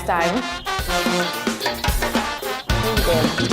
time. Really good.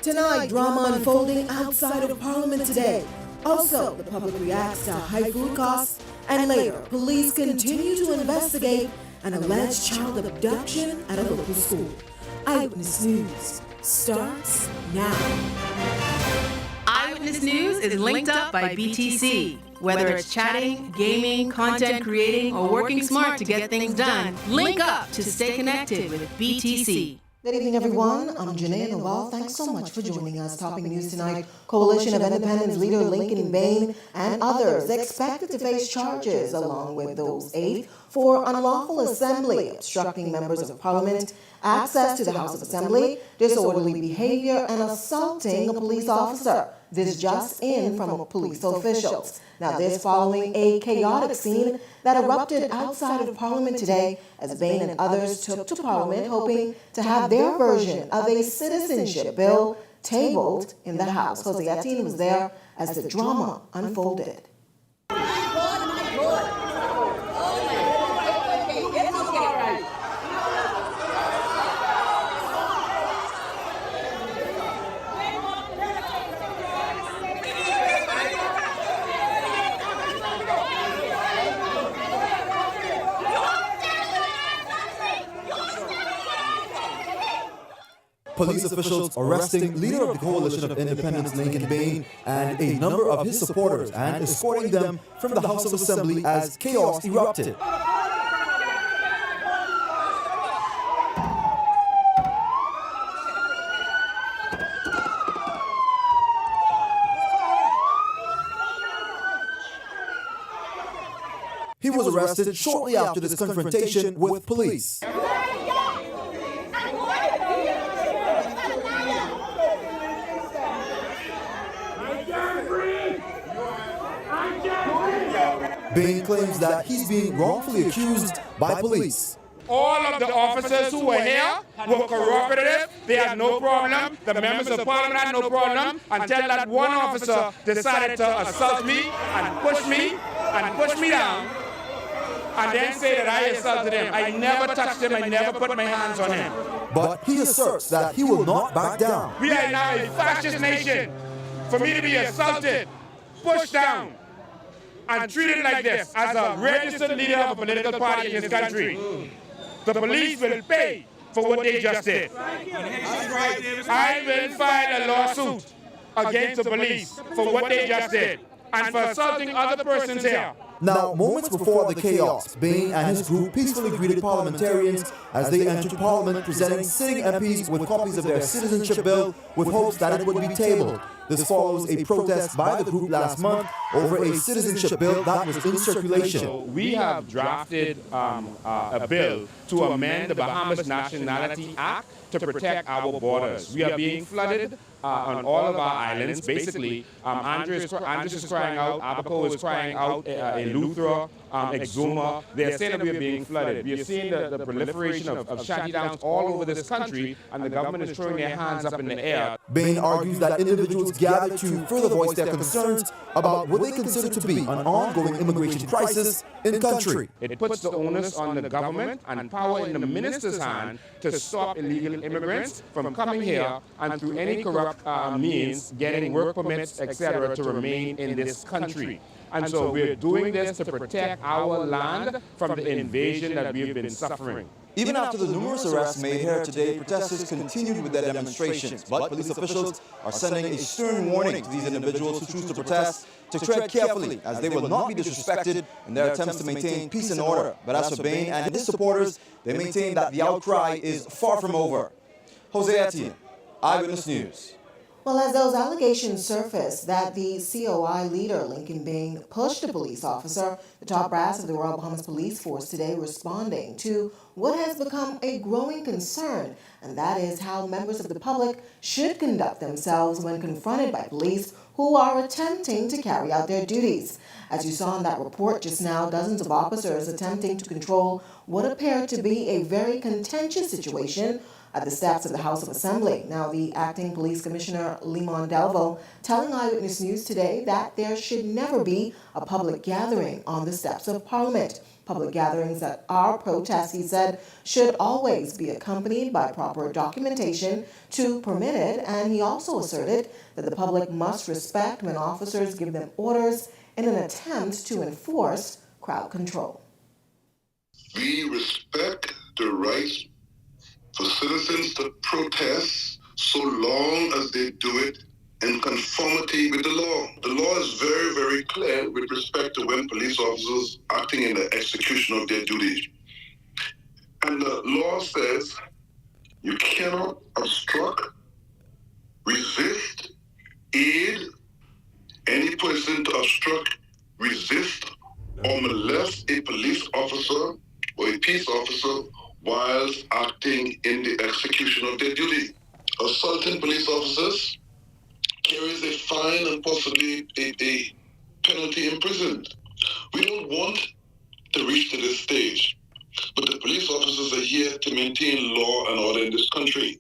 Tonight, drama unfolding outside of Parliament today. Also, the public reacts to high food costs. And later, police continue to investigate an alleged child abduction at a local school. Eyewitness News starts now. Eyewitness News is linked up by BTC. Whether it's chatting, gaming, content creating, or working smart to get things done, link up to stay connected with BTC. Good evening, everyone. I'm Janae Noel. Thanks so much for joining us. Topping news tonight, Coalition of Independence leader Lincoln Bain and others expected to face charges, along with those 8, for unlawful assembly, obstructing members of Parliament, access to the House of Assembly, disorderly behavior, and assaulting a police officer. This just in from police officials. Now, this following a chaotic scene that erupted outside of Parliament today as Bain and others took to Parliament hoping to have their version of a citizenship bill tabled in the House. OCT19TH was there as the drama unfolded. Police officials arresting leader of the Coalition of Independence Lincoln Bain and a number of his supporters and escorting them from the House of Assembly as chaos erupted. He was arrested shortly after this confrontation with police. Bain claims that he's being wrongfully accused by police. All of the officers who were here were cooperative. They had no problem. The members of Parliament had no problem until that one officer decided to assault me and push me down, and then say that I assaulted him. I never touched him. I never put my hands on him. But he asserts that he will not back down. We are now a fascist nation. For me to be assaulted, pushed down, and treated like this as a registered leader of a political party in this country, the police will pay for what they just did. I will file a lawsuit against the police for what they just did and for assaulting other persons here. Now, moments before the chaos, Bain and his group peacefully greeted parliamentarians as they entered Parliament, presenting sitting MPs with copies of their citizenship bill with hopes that it would be tabled. This follows a protest by the group last month over a citizenship bill that was in circulation. We have drafted a bill to amend the Bahamas Nationality Act to protect our borders. We are being flooded on all of our islands. Basically, Andres is crying out, Abaco is crying out, Eleuthera, Exuma. They're saying that we are being flooded. We are seeing the proliferation of shanty-downs all over this country, and the government is throwing their hands up in the air. Bain argues that individuals gather to further voice their concerns about what they consider to be an ongoing immigration crisis in the country. It puts the onus on the government and power in the minister's hand to stop illegal immigrants from coming here and through any corrupt means getting work permits, etc., to remain in this country. And so we're doing this to protect our land from the invasion that we've been suffering. Even after the numerous arrests made here today, protesters continued with their demonstrations, but police officials are sending a stern warning to these individuals who choose to protest to tread carefully, as they will not be disrespected in their attempts to maintain peace and order. But as for Bain and his supporters, they maintain that the outcry is far from over. OCT19TH, Eyewitness News. Well, as those allegations surfaced that the COI leader, Lincoln Bain, pushed a police officer, the top brass of the Royal Bahamas Police Force today responding to what has become a growing concern, and that is how members of the public should conduct themselves when confronted by police who are attempting to carry out their duties. As you saw in that report just now, dozens of officers attempting to control what appeared to be a very contentious situation at the steps of the House of Assembly. Now, the acting police commissioner, Limon Delvo, telling Eyewitness News today that there should never be a public gathering on the steps of Parliament. Public gatherings that are protests, he said, should always be accompanied by proper documentation to permit it, and he also asserted that the public must respect when officers give them orders in an attempt to enforce crowd control. We respect the right for citizens to protest so long as they do it in conformity with the law. The law is very, very clear with respect to when police officers acting in the execution of their duties. And the law says you cannot obstruct, resist, aid any person to obstruct, resist, or molest a police officer or a peace officer whilst acting in the execution of their duty. Assaulting police officers carries a fine and possibly a penalty in prison. We don't want to reach to this stage, but the police officers are here to maintain law and order in this country.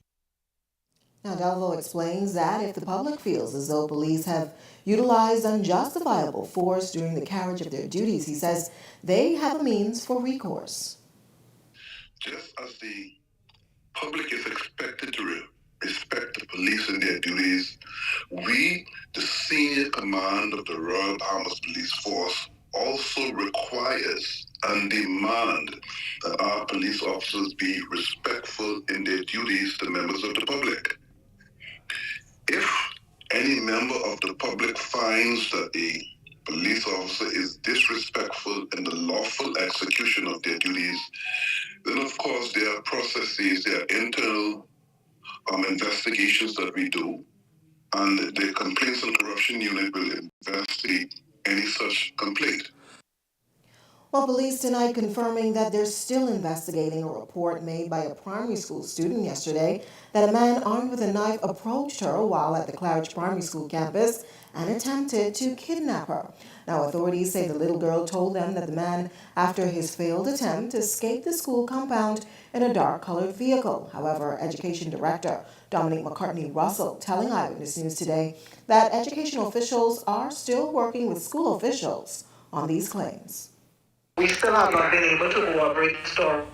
Now, Delvo explains that if the public feels as though police have utilized unjustifiable force during the carriage of their duties, he says they have a means for recourse. Just as the public is expected to respect the police and their duties, we, the senior command of the Royal Bahamas Police Force, also requires and demand that our police officers be respectful in their duties to members of the public. If any member of the public finds that a police officer is disrespectful in the lawful execution of their duties, then of course there are processes, there are internal investigations that we do, and the Complaints and Corruption Unit will investigate any such complaint. Well, police tonight confirming that they're still investigating a report made by a primary school student yesterday that a man armed with a knife approached her while at the Claridge Primary School campus and attempted to kidnap her. Now, authorities say the little girl told them that the man, after his failed attempt, escaped the school compound in a dark-colored vehicle. However, Education Director Dominic McCartney Russell telling Eyewitness News today that educational officials are still working with school officials on these claims. We still have not been able to corroborate the story.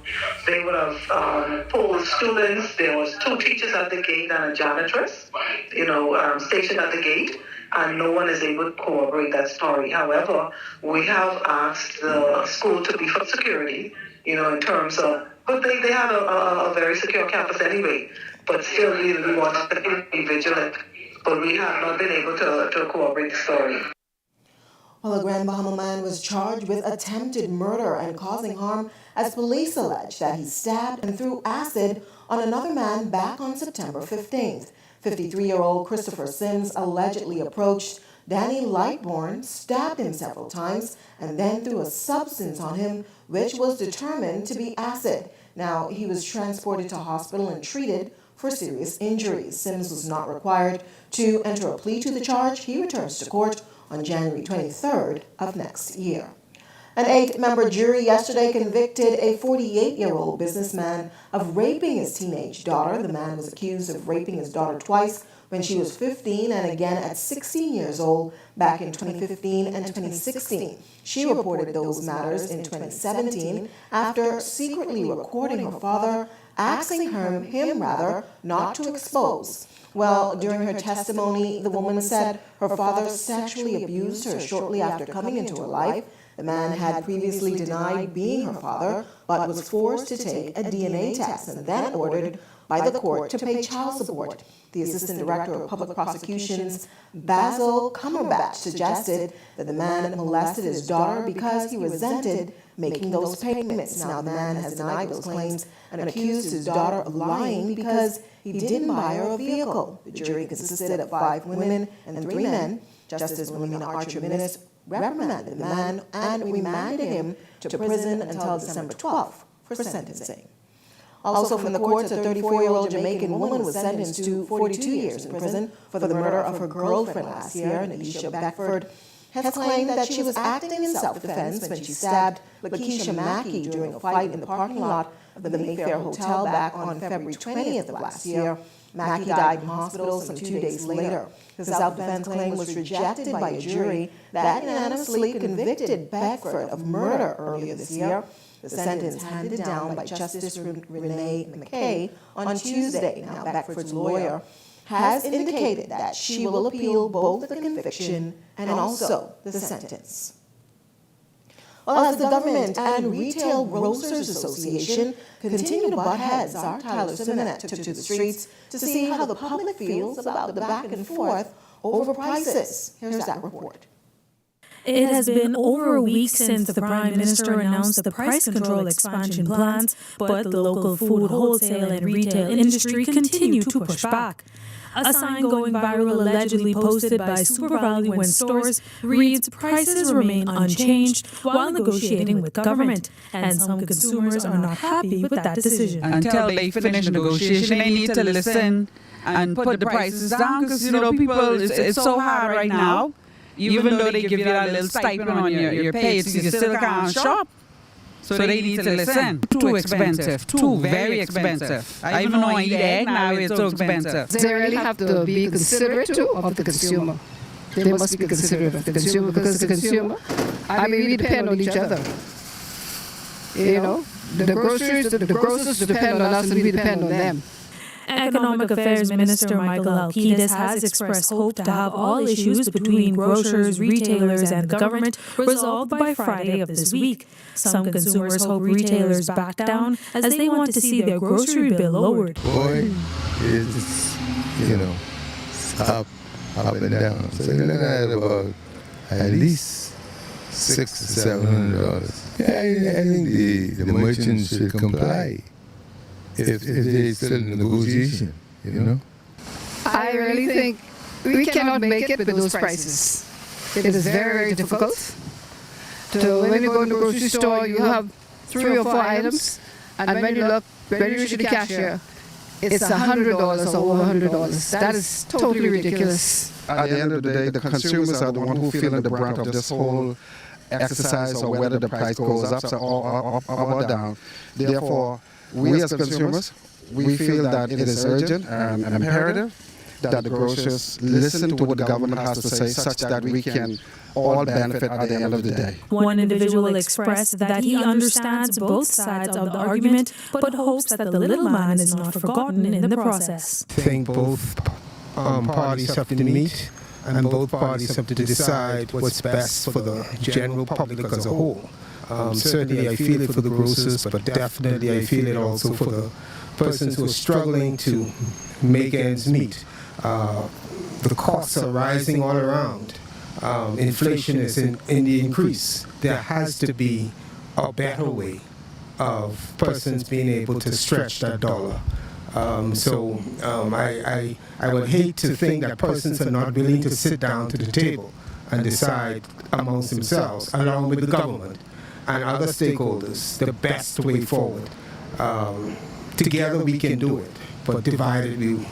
They would have pulled students. There was 2 teachers at the gate and a janitress, stationed at the gate, and no one is able to corroborate that story. However, we have asked the school to beef up security, in terms of, but they have a very secure campus anyway, but still we want to be vigilant. But we have not been able to corroborate the story. Well, a Grand Bahama man was charged with attempted murder and causing harm as police allege that he stabbed and threw acid on another man back on September 15th. 53-year-old Christopher Sims allegedly approached Danny Lightbourne, stabbed him several times, and then threw a substance on him which was determined to be acid. Now, he was transported to hospital and treated for serious injuries. Sims was not required to enter a plea to the charge. He returns to court on January 23rd of next year. An 8-member jury yesterday convicted a 48-year-old businessman of raping his teenage daughter. The man was accused of raping his daughter twice when she was 15 and again at 16 years old back in 2015 and 2016. She reported those matters in 2017 after secretly recording her father, asking him not to expose. Well, during her testimony, the woman said her father sexually abused her shortly after coming into her life. The man had previously denied being her father, but was forced to take a DNA test and then ordered by the court to pay child support. The Assistant Director of Public Prosecutions, Basil Cumberbatch, suggested that the man molested his daughter because he resented making those payments. Now, the man has denied those claims and accused his daughter of lying because he didn't buy her a vehicle. The jury consisted of 5 women and 3 men. Justice Wilhelmina Archer Minnis reprimanded the man and remanded him to prison until December 12th for sentencing. Also from the courts, a 34-year-old Jamaican woman was sentenced to 42 years in prison for the murder of her girlfriend last year, Alicia Beckford. has claimed that she was acting in self-defense when she stabbed Lakeisha Mackey during a fight in the parking lot of the Mayfair Hotel back on February 20th of last year. Mackey died in hospital some 2 days later. The self-defense claim was rejected by a jury that unanimously convicted Beckford of murder earlier this year. The sentence handed down by Justice Renee McKay on Tuesday. Now, Beckford's lawyer has indicated that she will appeal both the conviction and also the sentence. Well, as the Government and Retail Grocers Association continue to butt heads, our Tyler Simonet took to the streets to see how the public feels about the back and forth over prices. Here's that report. It has been over a week since the Prime Minister announced the price control expansion plans, but the local food wholesale and retail industry continue to push back. A sign going viral allegedly posted by SuperValue and stores reads, "Prices remain unchanged while negotiating with government," and some consumers are not happy with that decision. Until they finish negotiation, they need to listen and put the prices down because, people, it's so hard right now. Even though they give you that little stipend on your pay, you still can't shop. So they need to listen. Too expensive. Too very expensive. I even know I eat egg now, it's so expensive. They really have to be considerate too of the consumer. They must be considerate of the consumer because the consumer, we depend on each other. The grocers depend on us and we depend on them. Economic Affairs Minister Michael Alcides has expressed hope to have all issues between grocers, retailers, and the government resolved by Friday of this week. Some consumers hope retailers back down as they want to see their grocery bill lowered. Boy, it's, it's up and down. So you're looking at about at least $600 to $700. Yeah, I think the merchants should comply. If they're still in negotiation, I really think we cannot make it with those prices. It is very, very difficult. So when you go to the grocery store, you have 3 or 4 items, and when you reach the cashier, it's $100 or over $100. That is totally ridiculous. At the end of the day, the consumers are the ones who feel the brunt of this whole exercise, or whether the price goes up or down. Therefore, we as consumers, we feel that it is urgent and imperative that the grocers listen to what the government has to say such that we can all benefit at the end of the day. One individual expressed that he understands both sides of the argument, but hopes that the little man is not forgotten in the process. I think both parties have to meet and both parties have to decide what's best for the general public as a whole. Certainly I feel it for the grocers, but definitely I feel it also for the persons who are struggling to make ends meet. The costs are rising all around. Inflation is in the increase. There has to be a better way of persons being able to stretch that dollar. I would hate to think that persons are not willing to sit down to the table and decide amongst themselves, along with the government and other stakeholders, the best way forward. Together we can do it, but divided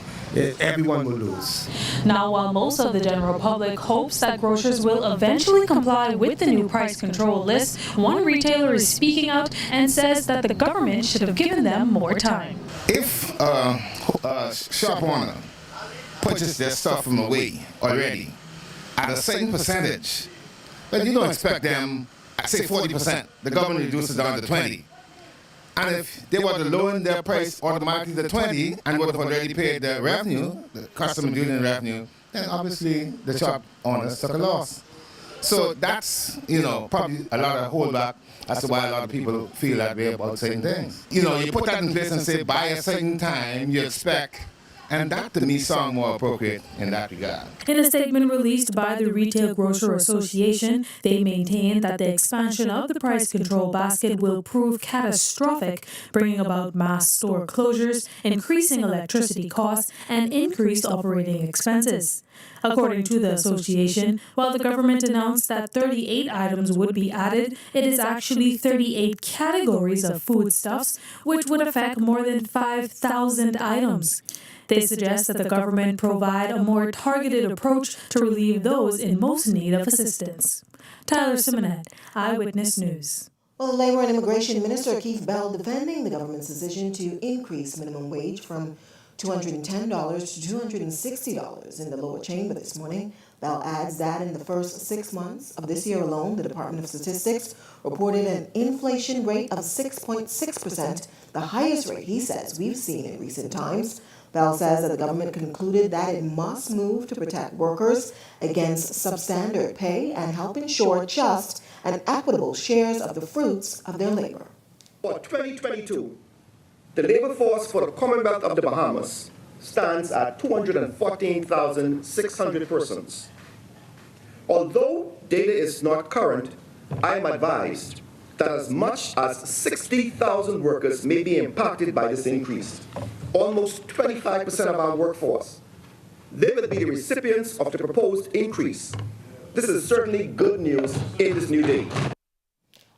everyone will lose. Now, while most of the general public hopes that grocers will eventually comply with the new price control list, one retailer is speaking out and says that the government should have given them more time. If a shop owner purchases their stuff from away already at a certain percentage, but you don't expect them, say 40%, the government reduces down to 20%. And if they were to lower their price automatically to 20% and would have already paid their revenue, the customer duty and revenue, then obviously the shop owners took a loss. So that's, probably a lot of holdback as to why a lot of people feel that way about certain things. You put that in place and say by a certain time you expect, and that to me sounds more appropriate in that regard. In a statement released by the Retail Grocer Association, they maintain that the expansion of the price control basket will prove catastrophic, bringing about mass store closures, increasing electricity costs, and increased operating expenses. According to the association, while the government announced that 38 items would be added, it is actually 38 categories of foodstuffs, which would affect more than 5,000 items. They suggest that the government provide a more targeted approach to relieve those in most need of assistance. Tyler Simonet, Eyewitness News. Well, Labor and Immigration Minister Keith Bell defending the government's decision to increase minimum wage from $210 to $260 in the lower chamber this morning. Bell adds that in the first 6 months of this year alone, the Department of Statistics reported an inflation rate of 6.6%, the highest rate, he says, we've seen in recent times. Bell says that the government concluded that it must move to protect workers against substandard pay and help ensure just and equitable shares of the fruits of their labor. For 2022, the labor force for the Commonwealth of the Bahamas stands at 214,600 persons. Although data is not current, I am advised that as much as 60,000 workers may be impacted by this increase. Almost 25% of our workforce. They will be the recipients of the proposed increase. This is certainly good news in this new day.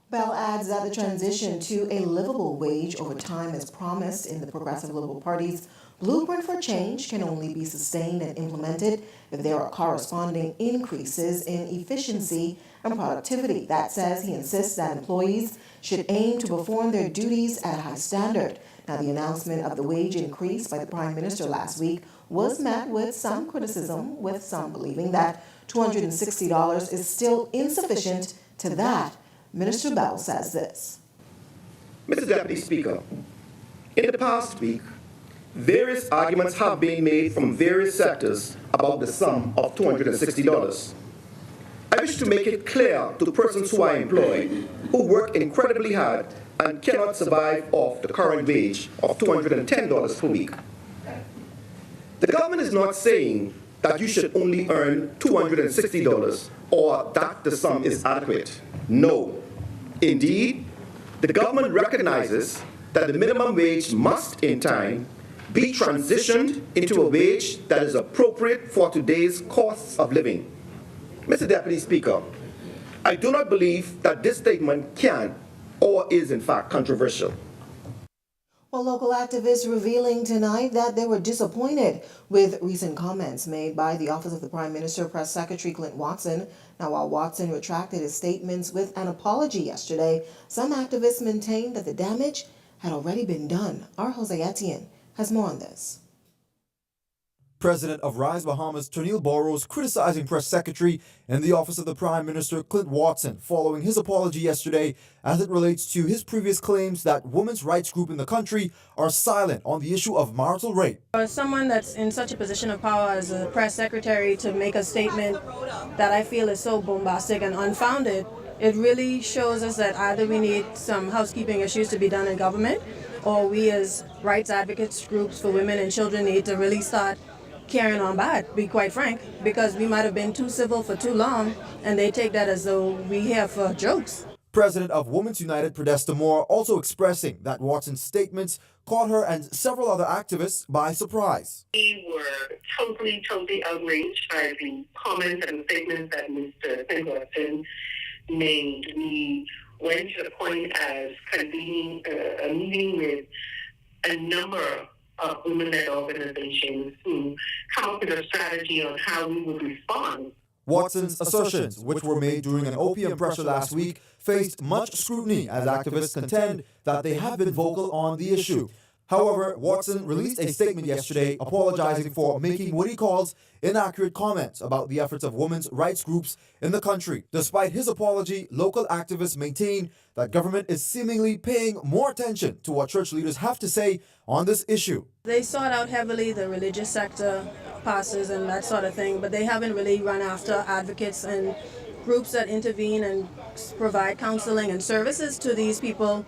Bell adds that the transition to a livable wage over time as promised in the Progressive Liberal Party's blueprint for change can only be sustained and implemented if there are corresponding increases in efficiency and productivity. That says he insists that employees should aim to perform their duties at a high standard. Now, the announcement of the wage increase by the Prime Minister last week was met with some criticism, with some believing that $260 is still insufficient. To that, Minister Bell says this. Mr. Deputy Speaker, in the past week, various arguments have been made from various sectors about the sum of $260. I wish to make it clear to persons who are employed, who work incredibly hard and cannot survive off the current wage of $210 per week. The government is not saying that you should only earn $260 or that the sum is adequate. No. Indeed, the government recognizes that the minimum wage must, in time, be transitioned into a wage that is appropriate for today's costs of living. Mr. Deputy Speaker, I do not believe that this statement can or is in fact controversial. Well, local activists revealing tonight that they were disappointed with recent comments made by the Office of the Prime Minister Press Secretary Clint Watson. Now, while Watson retracted his statements with an apology yesterday, some activists maintained that the damage had already been done. Our Jose Etienne has more on this. President of Rise Bahamas, Ternille Burrows, criticizing Press Secretary in the Office of the Prime Minister, Clint Watson, following his apology yesterday as it relates to his previous claims that women's rights groups in the country are silent on the issue of marital rape. For someone that's in such a position of power as a press secretary to make a statement that I feel is so bombastic and unfounded, it really shows us that either we need some housekeeping issues to be done in government, or we as rights advocates groups for women and children need to really start carrying on bad, be quite frank, because we might have been too civil for too long, and they take that as though we here for jokes. President of Women's United, Podesta Moore, also expressing that Watson's statements caught her and several other activists by surprise. We were totally outraged by the comments and statements that Mr. Clint Watson made. We went to the point as convening a meeting with a number of women-led organizations who come up with a strategy on how we would respond. Watson's assertions, which were made during an OPM presser last week, faced much scrutiny as activists contend that they have been vocal on the issue. However, Watson released a statement yesterday apologizing for making what he calls inaccurate comments about the efforts of women's rights groups in the country. Despite his apology, local activists maintain that government is seemingly paying more attention to what church leaders have to say on this issue. They sought out heavily the religious sector, pastors and that sort of thing, but they haven't really run after advocates and groups that intervene and provide counseling and services to these people.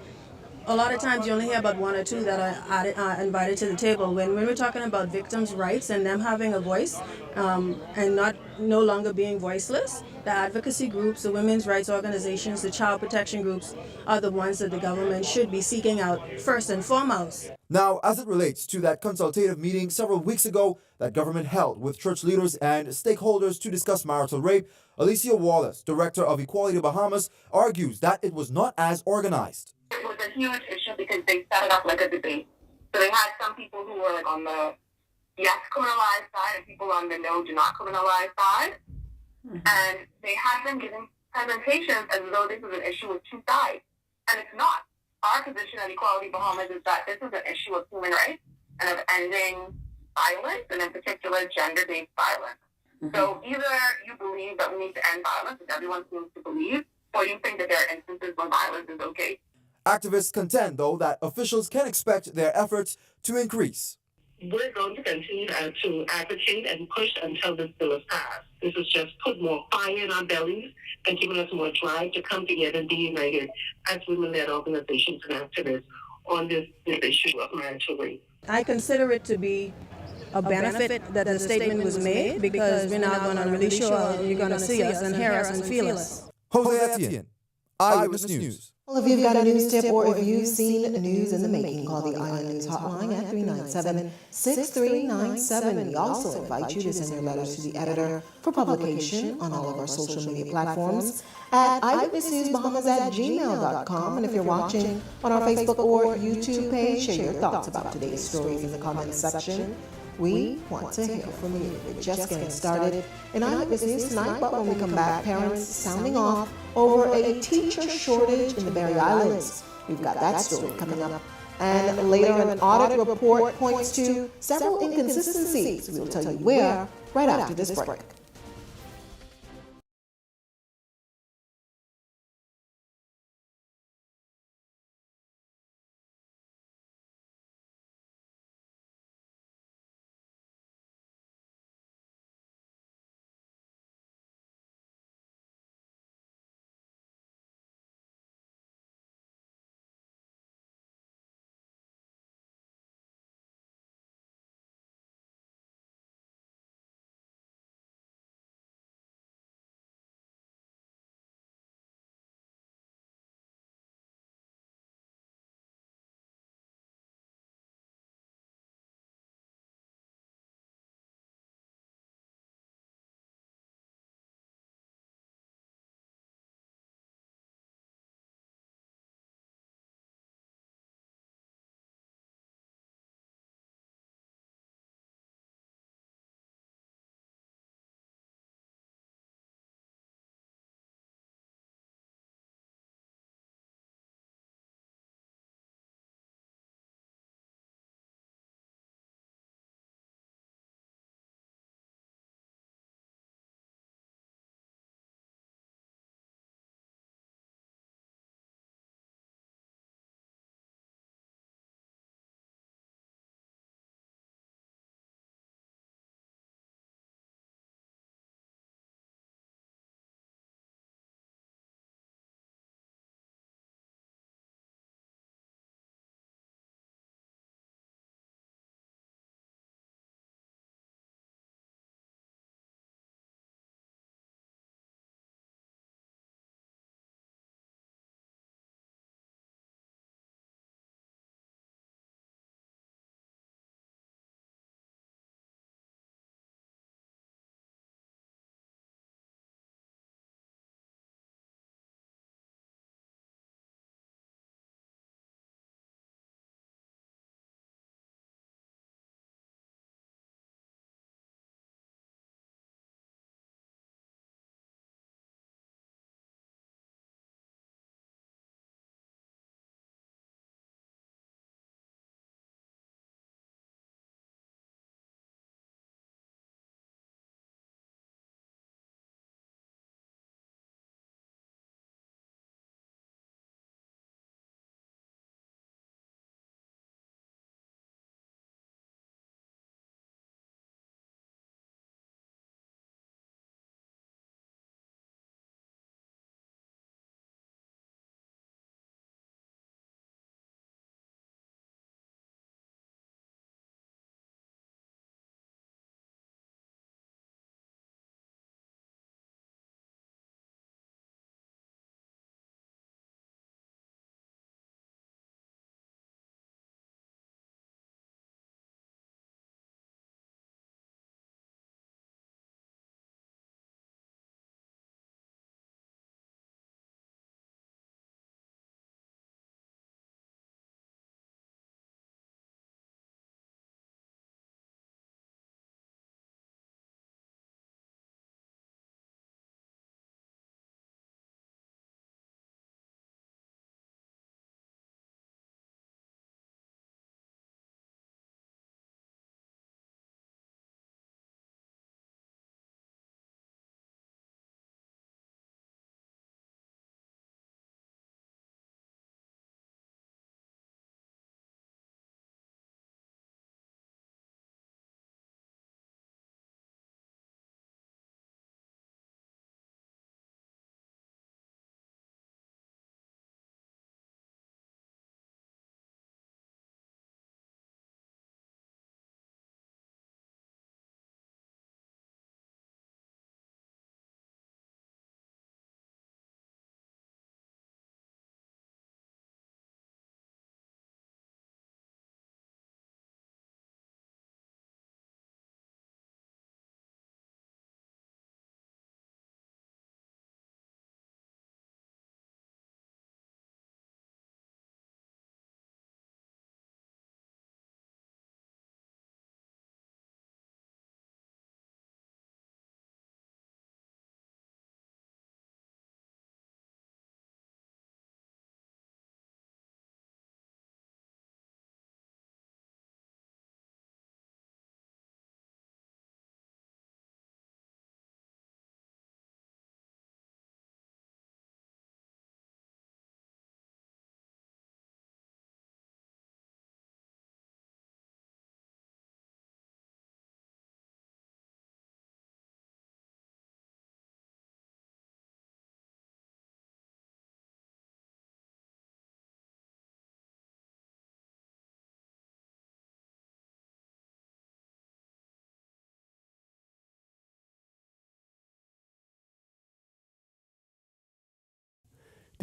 A lot of times you only hear about one or two that are invited to the table. When we're talking about victims' rights and them having a voice and no longer being voiceless, the advocacy groups, the women's rights organizations, the child protection groups are the ones that the government should be seeking out first and foremost. Now, as it relates to that consultative meeting several weeks ago that government held with church leaders and stakeholders to discuss marital rape, Alicia Wallace, director of Equality Bahamas, argues that it was not as organized. It was a huge issue because they set it up like a debate. So they had some people who were like on the yes criminalized side and people on the no do not criminalize side. And they have been giving presentations as though this is an issue with two sides. And it's not. Our position at Equality Bahamas is that this is an issue of human rights and of ending violence, and in particular gender-based violence. So either you believe that we need to end violence, as everyone seems to believe, or you think that there are instances where violence is okay. Activists contend, though, that officials can expect their efforts to increase. We're going to continue to advocate and push until this bill is passed. This is just put more fire in our bellies and giving us more drive to come together and be united as women-led organizations and activists on this issue of marital rape. I consider it to be a benefit that the statement was made, because we're not going to really sure you're going to see us and hear us and feel us. Jose Etienne, Eyewitness News. Well, if you've got a news tip or if you've seen news in the making, call the Island News Hotline at 397-6397. We also invite you to send your letters to the editor for publication on all of our social media platforms at eyewitnessnewsbahamas@gmail.com. And if you're watching on our Facebook or YouTube page, share your thoughts about today's stories in the comments section. We want to hear from you. We're just getting started in Eyewitness News tonight, but when we come back, parents sounding off over a teacher shortage in the Berry Islands. We've got that story coming up. And later, an audit report points to several inconsistencies. We'll tell you where right after this break.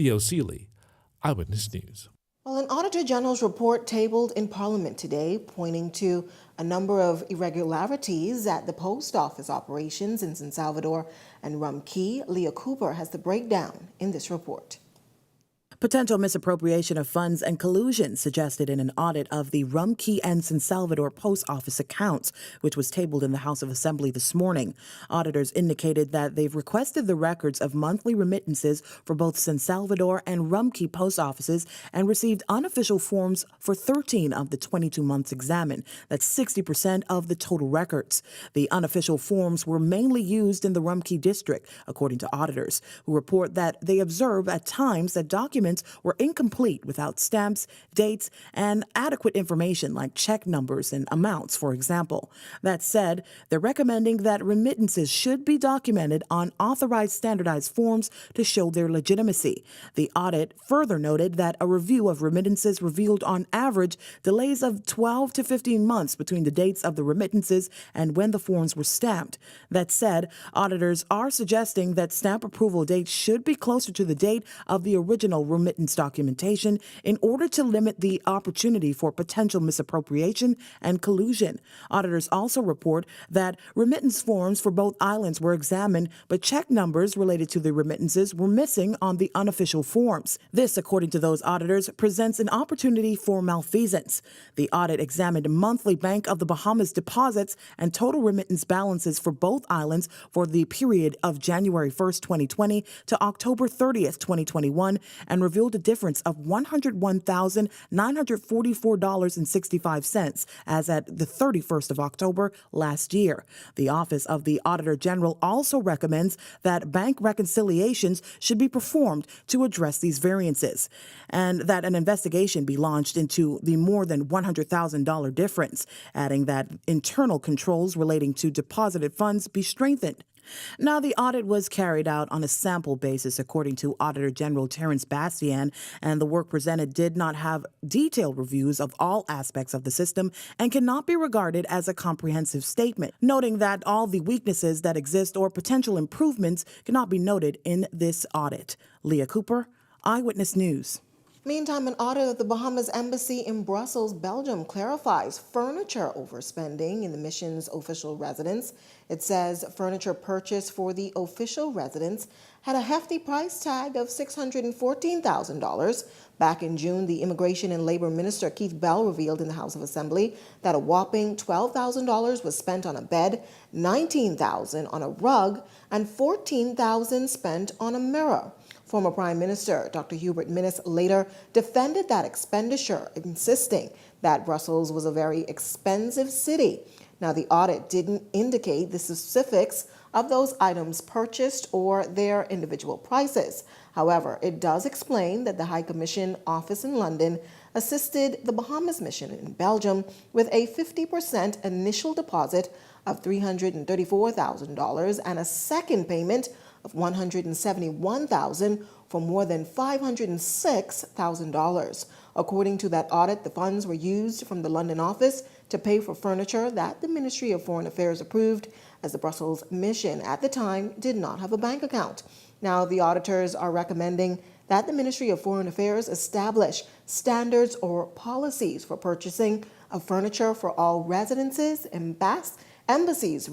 Theo Seeley, Eyewitness News. Well, an Auditor General's report tabled in Parliament today pointing to a number of irregularities at the post office operations in San Salvador and Rum Key. Leah Cooper has the breakdown in this report. Potential misappropriation of funds and collusion suggested in an audit of the Rum Key and San Salvador post office accounts, which was tabled in the House of Assembly this morning. Auditors indicated that they've requested the records of monthly remittances for both San Salvador and Rum Key post offices and received unofficial forms for 13 of the 22 months examined. That's 60% of the total records. The unofficial forms were mainly used in the Rum Key district, according to auditors, who report that they observe at times that documents were incomplete without stamps, dates, and adequate information like check numbers and amounts, for example. That said, they're recommending that remittances should be documented on authorized standardized forms to show their legitimacy. The audit further noted that a review of remittances revealed on average delays of 12 to 15 months between the dates of the remittances and when the forms were stamped. That said, auditors are suggesting that stamp approval dates should be closer to the date of the original remittance documentation in order to limit the opportunity for potential misappropriation and collusion. Auditors also report that remittance forms for both islands were examined, but check numbers related to the remittances were missing on the unofficial forms. This, according to those auditors, presents an opportunity for malfeasance. The audit examined monthly Bank of the Bahamas deposits and total remittance balances for both islands for the period of January 1st, 2020 to October 30th, 2021, and revealed a difference of $101,944.65 as at the 31st of October last year. The Office of the Auditor General also recommends that bank reconciliations should be performed to address these variances, and that an investigation be launched into the more than $100,000 difference, adding that internal controls relating to deposited funds be strengthened. Now, the audit was carried out on a sample basis, according to Auditor General Terrence Bastian, and the work presented did not have detailed reviews of all aspects of the system and cannot be regarded as a comprehensive statement, noting that all the weaknesses that exist or potential improvements cannot be noted in this audit. Leah Cooper, Eyewitness News. Meantime, an audit of the Bahamas Embassy in Brussels, Belgium, clarifies furniture overspending in the mission's official residence. It says furniture purchased for the official residence had a hefty price tag of $614,000. Back in June, the Immigration and Labor Minister Keith Bell revealed in the House of Assembly that a whopping $12,000 was spent on a bed, $19,000 on a rug, and $14,000 spent on a mirror. Former Prime Minister Dr. Hubert Minnis later defended that expenditure, insisting that Brussels was a very expensive city. Now, the audit didn't indicate the specifics of those items purchased or their individual prices. However, it does explain that the High Commission office in London assisted the Bahamas mission in Belgium with a 50% initial deposit of $334,000 and a second payment of $171,000 for more than $506,000. According to that audit, the funds were used from the London office to pay for furniture that the Ministry of Foreign Affairs approved, as the Brussels mission at the time did not have a bank account. Now, the auditors are recommending that the Ministry of Foreign Affairs establish standards or policies for purchasing of furniture for all residences, embassies,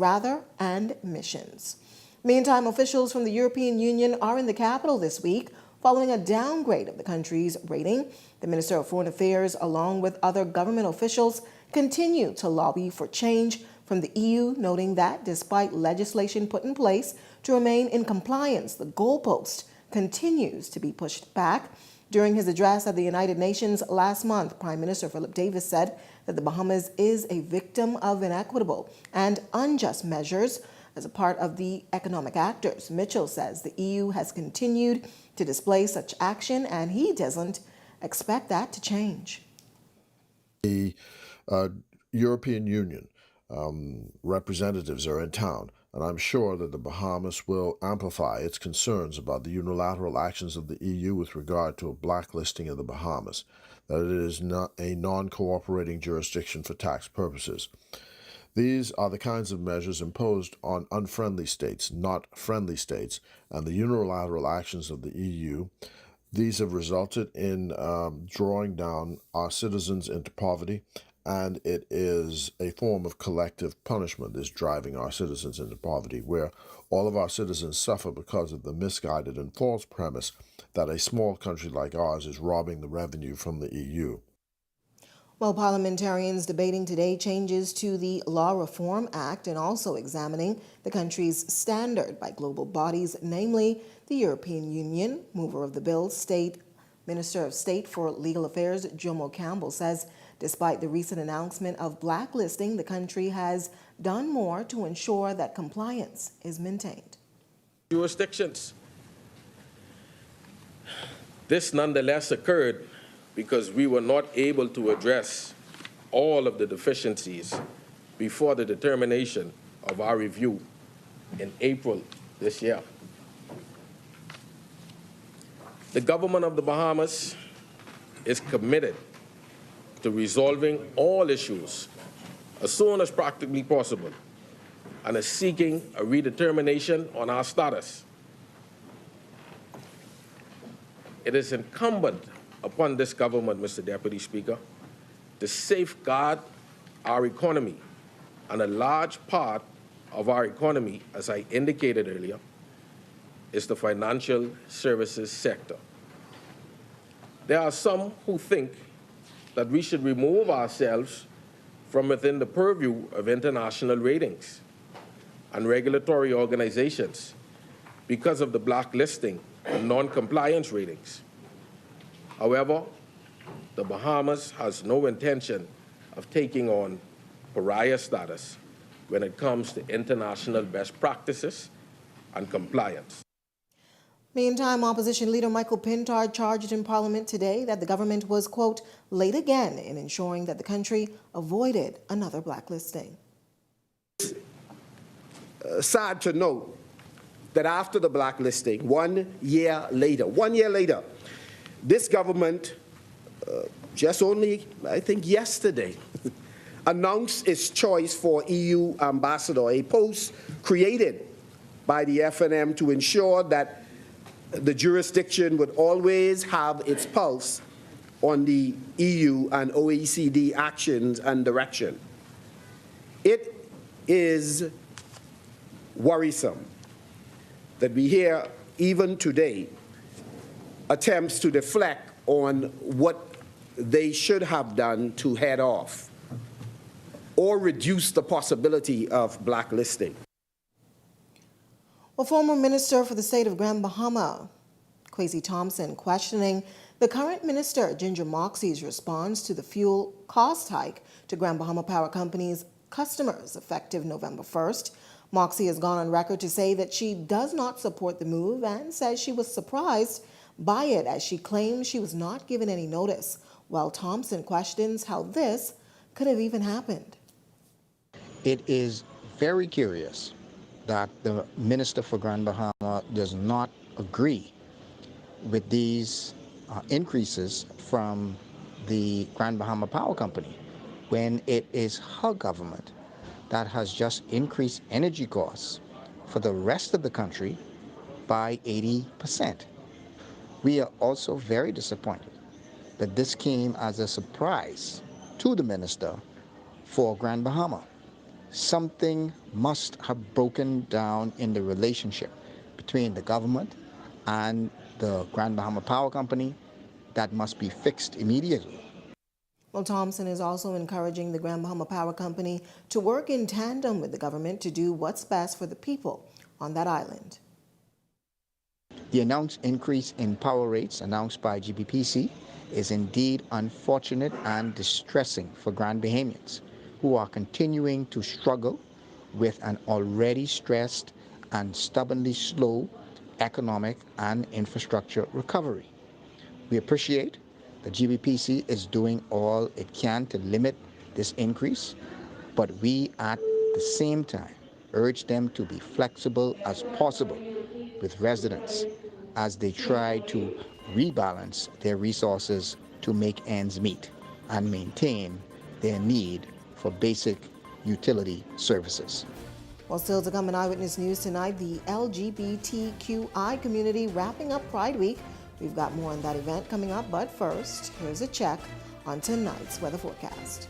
and missions. Meantime, officials from the European Union are in the capital this week following a downgrade of the country's rating. The Minister of Foreign Affairs, along with other government officials, continue to lobby for change from the EU, noting that despite legislation put in place to remain in compliance, the goalpost continues to be pushed back. During his address at the United Nations last month, Prime Minister Philip Davis said that the Bahamas is a victim of inequitable and unjust measures as a part of the economic actors. Mitchell says the EU has continued to display such action, and he doesn't expect that to change. The European Union representatives are in town, and I'm sure that the Bahamas will amplify its concerns about the unilateral actions of the EU with regard to a blacklisting of the Bahamas, that it is not a non-cooperating jurisdiction for tax purposes. These are the kinds of measures imposed on unfriendly states, not friendly states, and the unilateral actions of the EU These have resulted in drawing down our citizens into poverty, and it is a form of collective punishment is driving our citizens into poverty, where all of our citizens suffer because of the misguided and false premise that a small country like ours is robbing the revenue from the EU. Well, parliamentarians debating today changes to the Law Reform Act and also examining the country's standard by global bodies, namely the European Union. Mover of the bill, Minister of State for Legal Affairs Jomo Campbell says despite the recent announcement of blacklisting, the country has done more to ensure that compliance is maintained. Jurisdictions. This nonetheless occurred because we were not able to address all of the deficiencies before the determination of our review in April this year. The government of the Bahamas is committed to resolving all issues as soon as practically possible and is seeking a redetermination on our status. It is incumbent upon this government, Mr. Deputy Speaker, to safeguard our economy, and a large part of our economy, as I indicated earlier, is the financial services sector. There are some who think that we should remove ourselves from within the purview of international ratings and regulatory organizations because of the blacklisting and non-compliance ratings. However, the Bahamas has no intention of taking on pariah status when it comes to international best practices and compliance. Meantime, opposition leader Michael Pintard charged in Parliament today that the government was, quote, late again in ensuring that the country avoided another blacklisting. Sad to note that after the blacklisting, 1 year later, this government, just only, I think, yesterday, announced its choice for EU ambassador, a post created by the FNM to ensure that the jurisdiction would always have its pulse on the EU and OECD actions and direction. It is worrisome that we hear, even today, attempts to deflect on what they should have done to head off or reduce the possibility of blacklisting. Well, former Minister for the state of Grand Bahama, Kwesi Thompson, questioning the current minister, Ginger Moxey's response to the fuel cost hike to Grand Bahama Power Company's customers effective November 1st. Moxey has gone on record to say that she does not support the move and says she was surprised by it as she claims she was not given any notice, while Thompson questions how this could have even happened. It is very curious that the Minister for Grand Bahama does not agree with these increases from the Grand Bahama Power Company when it is her government that has just increased energy costs for the rest of the country by 80%. We are also very disappointed that this came as a surprise to the Minister for Grand Bahama. Something must have broken down in the relationship between the government and the Grand Bahama Power Company that must be fixed immediately. Well, Thompson is also encouraging the Grand Bahama Power Company to work in tandem with the government to do what's best for the people on that island. The announced increase in power rates announced by GBPC is indeed unfortunate and distressing for Grand Bahamians, who are continuing to struggle with an already stressed and stubbornly slow economic and infrastructure recovery. We appreciate that GBPC is doing all it can to limit this increase, but we at the same time urge them to be flexible as possible with residents as they try to rebalance their resources to make ends meet and maintain their need for basic utility services. Well, still to come in Eyewitness News tonight, the LGBTQI community wrapping up Pride Week We've got more on that event coming up, but first, here's a check on tonight's weather forecast.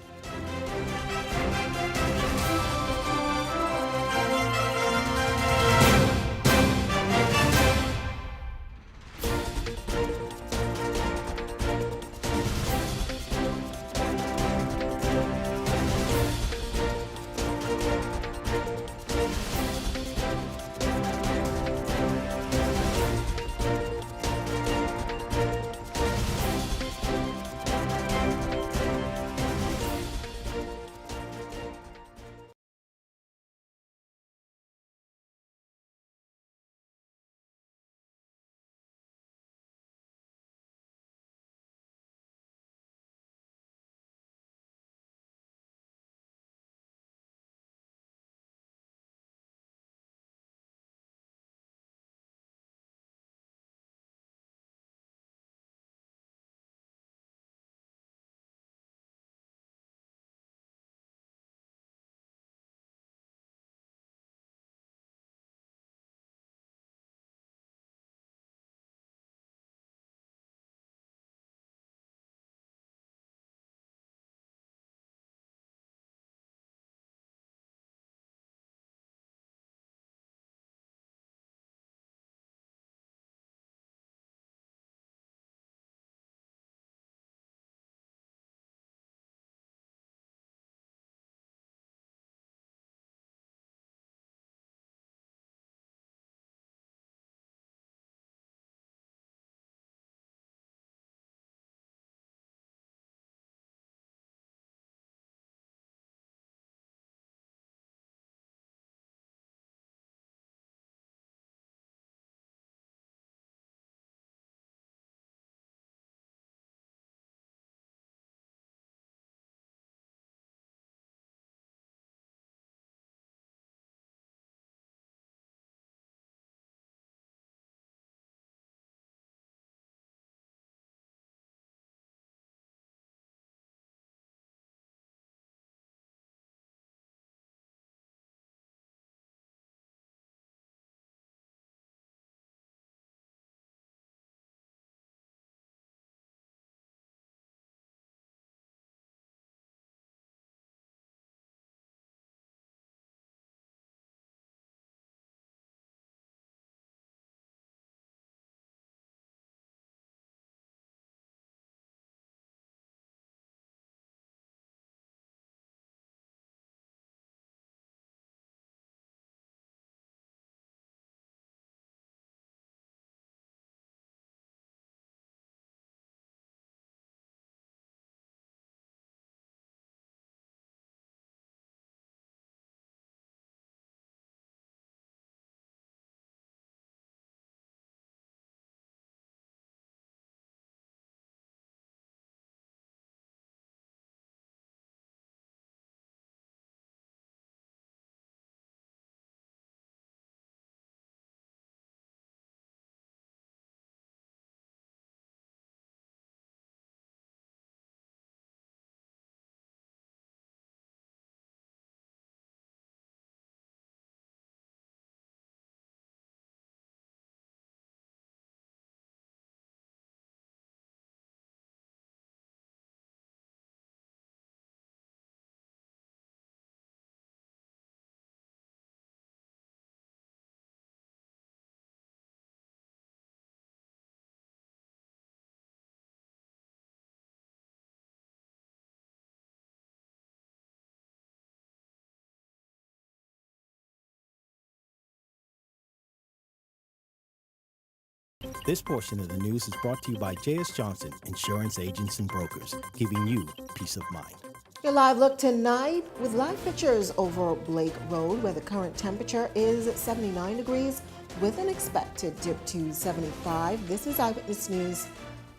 This portion of the news is brought to you by J.S. Johnson, Insurance Agents and Brokers, giving you peace of mind. Your live look tonight with live pictures over Blake Road, where the current temperature is 79 degrees with an expected dip to 75. This is Eyewitness News.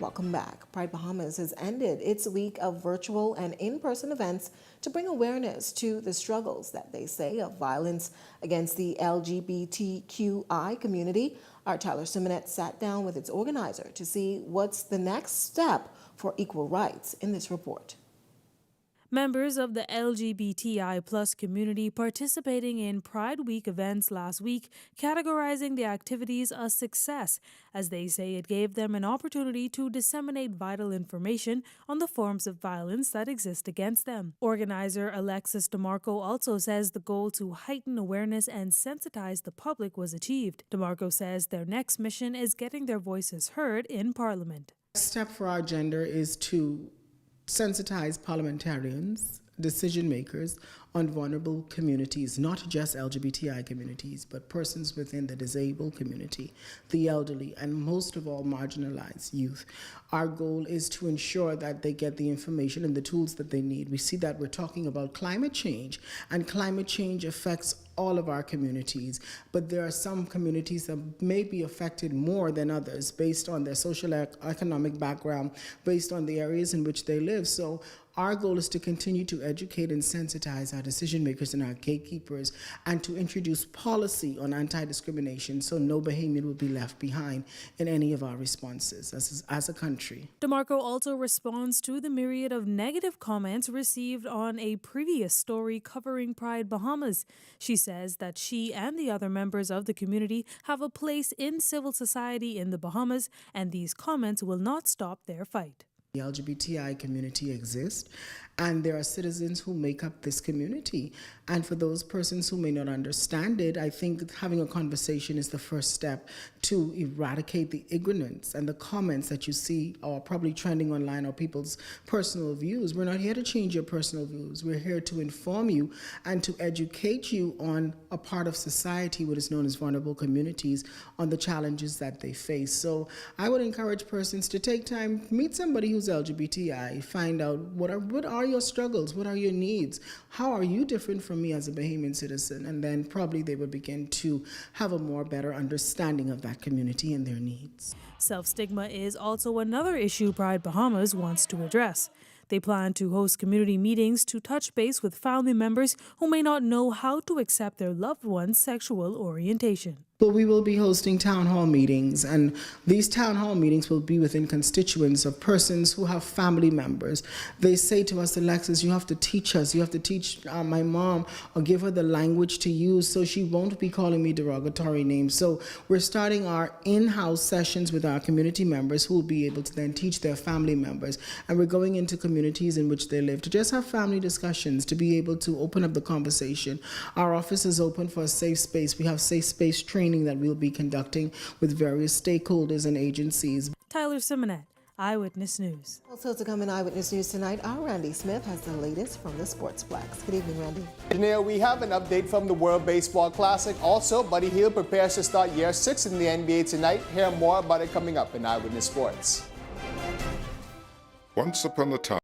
Welcome back. Pride Bahamas has ended its week of virtual and in-person events to bring awareness to the struggles that they say of violence against the LGBTQI community. Our Tyler Simonet sat down with its organizer to see what's the next step for equal rights in this report. Members of the LGBTI plus community participating in Pride Week events last week categorizing the activities a success, as they say it gave them an opportunity to disseminate vital information on the forms of violence that exist against them. Organizer Alexis DeMarco also says the goal to heighten awareness and sensitize the public was achieved. DeMarco says their next mission is getting their voices heard in Parliament. The next step for our agenda is to sensitize parliamentarians, decision makers on vulnerable communities, not just LGBTI communities, but persons within the disabled community, the elderly, and most of all, marginalized youth. Our goal is to ensure that they get the information and the tools that they need. We see that we're talking about climate change, and climate change affects all of our communities, but there are some communities that may be affected more than others based on their social economic background, based on the areas in which they live. So our goal is to continue to educate and sensitize our decision makers and our gatekeepers, and to introduce policy on anti-discrimination so no Bahamian will be left behind in any of our responses as a country. DeMarco also responds to the myriad of negative comments received on a previous story covering Pride Bahamas. She says that she and the other members of the community have a place in civil society in the Bahamas, and these comments will not stop their fight. The LGBTI community exists, and there are citizens who make up this community. And for those persons who may not understand it, I think having a conversation is the first step to eradicate the ignorance and the comments that you see are probably trending online or people's personal views. We're not here to change your personal views. We're here to inform you and to educate you on a part of society, what is known as vulnerable communities, on the challenges that they face. So I would encourage persons to take time, meet somebody who's LGBTI, find out what are your struggles, what are your needs, how are you different from me as a Bahamian citizen, and then probably they would begin to have a more better understanding of that community and their needs. Self-stigma is also another issue Pride Bahamas wants to address. They plan to host community meetings to touch base with family members who may not know how to accept their loved one's sexual orientation. Well, we will be hosting town hall meetings, and these town hall meetings will be within constituents of persons who have family members. They say to us, Alexis, you have to teach us, you have to teach my mom, or give her the language to use so she won't be calling me derogatory names. So we're starting our in-house sessions with our community members who will be able to then teach their family members. And we're going into communities in which they live to just have family discussions, to be able to open up the conversation. Our office is open for a safe space. We have safe space training that we'll be conducting with various stakeholders and agencies. Tyler Simonet, Eyewitness News. Also to come in Eyewitness News tonight, our Randy Smith has the latest from the Sportsplex. Good evening, Randy. Janelle, we have an update from the World Baseball Classic. Also, Buddy Hield prepares to start year 6 in the NBA tonight. Hear more about it coming up in Eyewitness Sports. Once upon a time.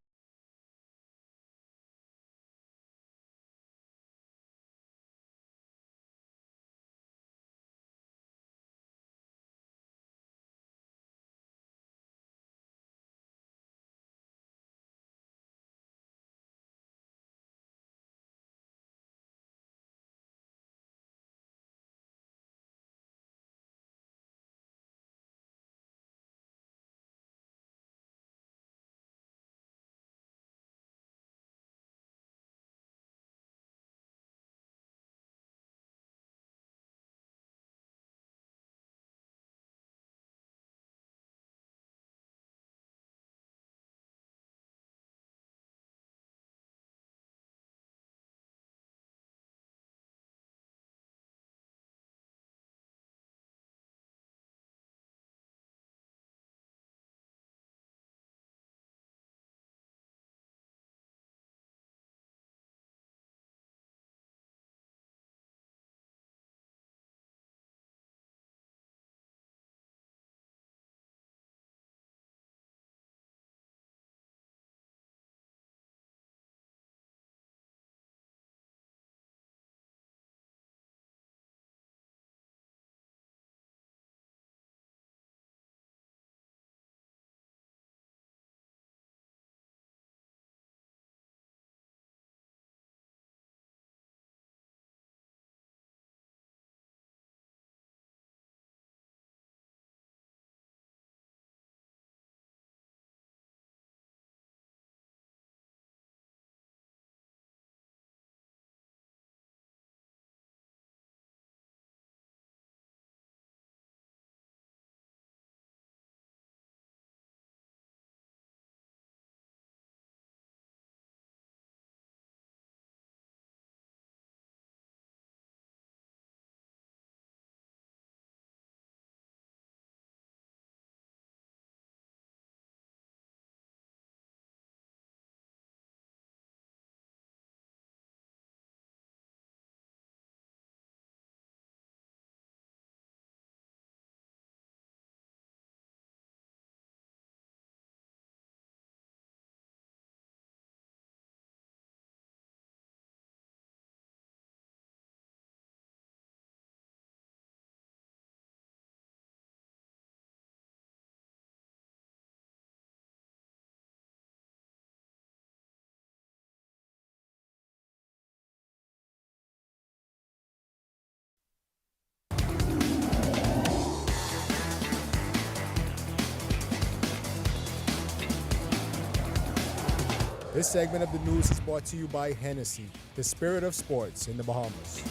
This segment of the news is brought to you by Hennessy, the spirit of sports in the Bahamas.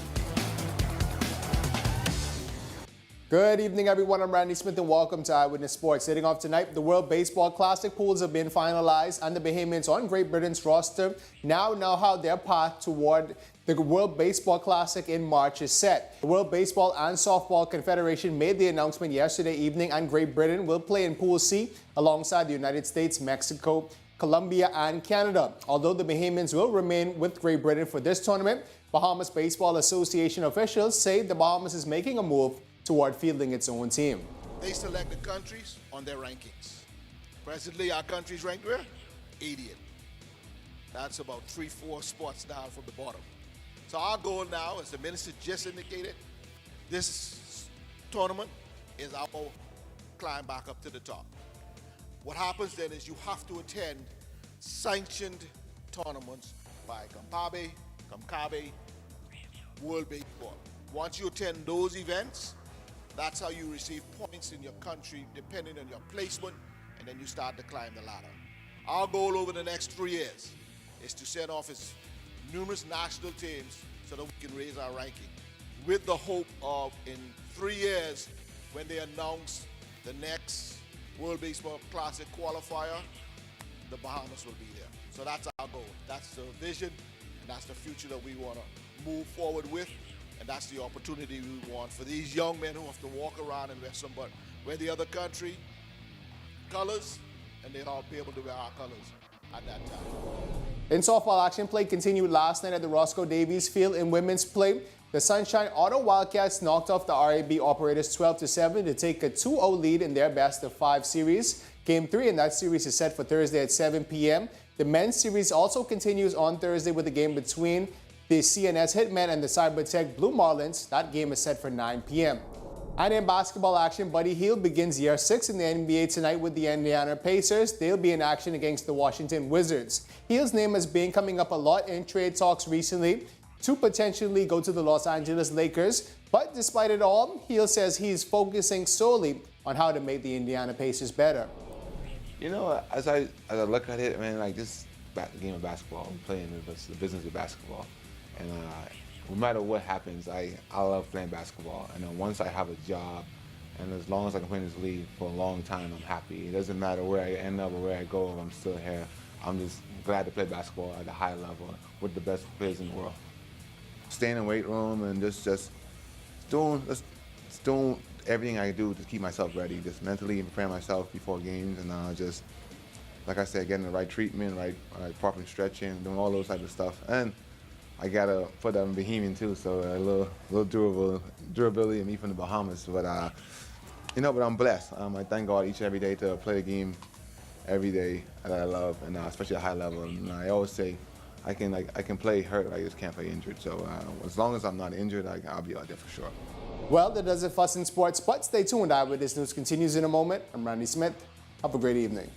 Good evening, everyone. I'm Randy Smith, and welcome to Eyewitness Sports. Hitting off tonight, the World Baseball Classic pools have been finalized, and the Bahamians on Great Britain's roster now know how their path toward the World Baseball Classic in March is set. The World Baseball and Softball Confederation made the announcement yesterday evening, and Great Britain will play in Pool C alongside the United States, Mexico, Colombia, and Canada. Although the Bahamians will remain with Great Britain for this tournament, Bahamas Baseball Association officials say the Bahamas is making a move toward fielding its own team. They select the countries on their rankings. Presently, our country's ranked where? 80th. That's about 3-4 spots down from the bottom. So our goal now, as the minister just indicated, this tournament is our climb back up to the top. What happens then is you have to attend sanctioned tournaments by Campabe, Comcabe, World Baseball. Once you attend those events, that's how you receive points in your country, depending on your placement, and then you start to climb the ladder. Our goal over the next 3 years is to send off as numerous national teams so that we can raise our ranking, with the hope of, in 3 years, when they announce the next World Baseball Classic qualifier, the Bahamas will be there. So that's our goal. That's the vision, and that's the future that we want to move forward with. And that's the opportunity we want for these young men who have to walk around and wear the other country colors, and they'll all be able to wear our colors at that time. In softball action, play continued last night at the Roscoe Davies Field. In women's play, the Sunshine Auto Wildcats knocked off the RAB Operators 12-7 to take a 2-0 lead in their best-of-5 series. Game 3 in that series is set for Thursday at 7 p.m. The men's series also continues on Thursday with a game between the CNS Hitmen and the Cybertech Blue Marlins. That game is set for 9 p.m. And in basketball action, Buddy Hield begins year 6 in the NBA tonight with the Indiana Pacers. They'll be in action against the Washington Wizards. Hield's name has been coming up a lot in trade talks recently to potentially go to the Los Angeles Lakers. But despite it all, Hield says he's focusing solely on how to make the Indiana Pacers better. You know, as I look at it, man, like this game of basketball, I'm playing the business of basketball. And no matter what happens, I love playing basketball. And then once I have a job, and as long as I can play in this league for a long time, I'm happy. It doesn't matter where I end up or where I go, if I'm still here. I'm just glad to play basketball at a high level with the best players in the world. Staying in the weight room and just doing everything I do to keep myself ready, just mentally prepare myself before games, and just, like I said, getting the right treatment, right proper stretching, doing all those types of stuff. And I gotta put that in Bahamian too, so a little durability of me from the Bahamas. But but I'm blessed. I thank God each and every day to play the game every day that I love, and especially at a high level. And I always say, I can play hurt, I just can't play injured. So as long as I'm not injured, I'll be out there for sure. Well, that does it for us in sports, but stay tuned. Eyewitness News continues in a moment. I'm Randy Smith. Have a great evening.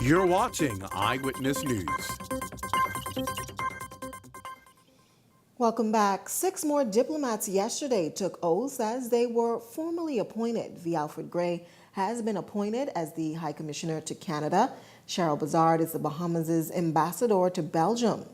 You're watching Eyewitness News. Welcome back. 6 more diplomats yesterday took oaths as they were formally appointed. V. Alfred Gray has been appointed as the High Commissioner to Canada. Cheryl Bazard is the Bahamas' ambassador to Belgium.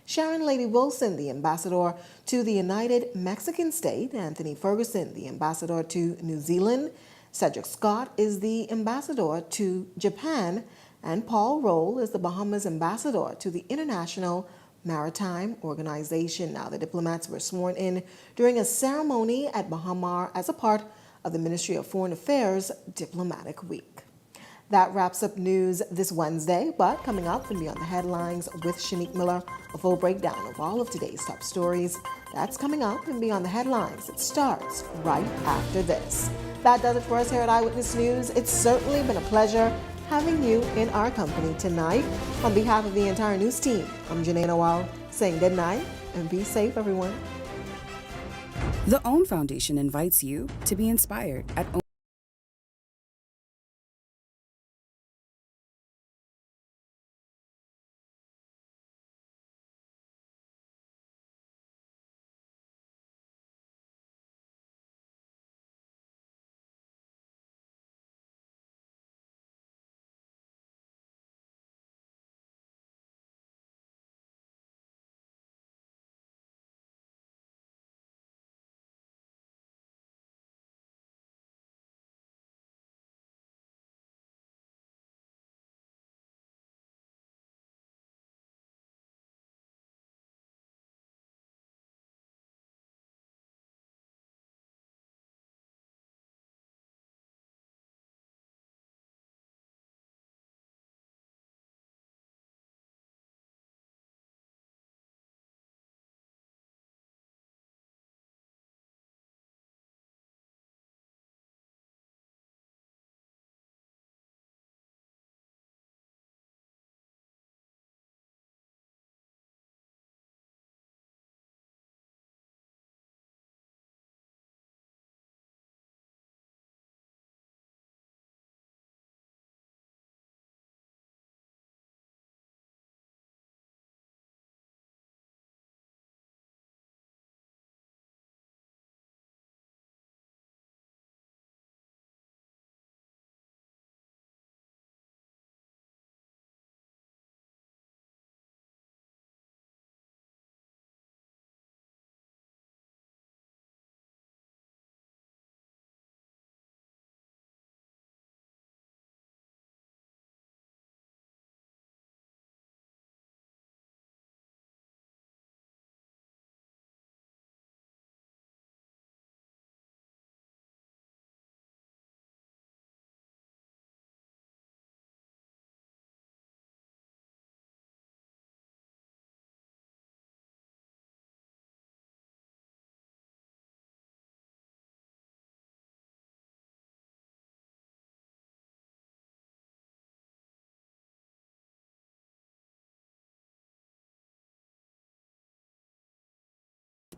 Sharon Lady Wilson, the ambassador to the United Mexican State. Anthony Ferguson, the ambassador to New Zealand. Cedric Scott is the ambassador to Japan. And Paul Roll is the Bahamas ambassador to the International Maritime Organization. Now, the diplomats were sworn in during a ceremony at Bahamar as a part of the Ministry of Foreign Affairs Diplomatic Week. That wraps up news this Wednesday, but coming up and beyond the headlines with Shanique Miller, a full breakdown of all of today's top stories. That's coming up and beyond the headlines. It starts right after this. That does it for us here at Eyewitness News. It's certainly been a pleasure having you in our company tonight. On behalf of the entire news team, I'm Janae Noel saying good night and be safe, everyone. The OWN Foundation invites you to be inspired at OWN.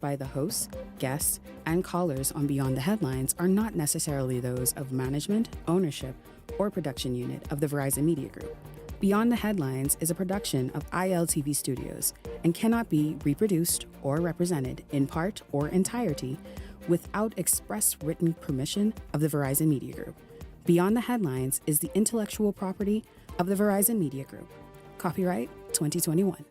By the hosts, guests, and callers on Beyond the Headlines are not necessarily those of management, ownership, or production unit of the Verizon Media Group. Beyond the Headlines is a production of ILTV Studios and cannot be reproduced or represented in part or entirety without express written permission of the Verizon Media Group. Beyond the Headlines is the intellectual property of the Verizon Media Group. Copyright 2021.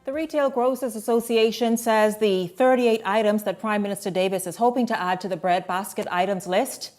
The Retail Grocers Association says the 38 items that Prime Minister Davis is hoping to add to the breadbasket items list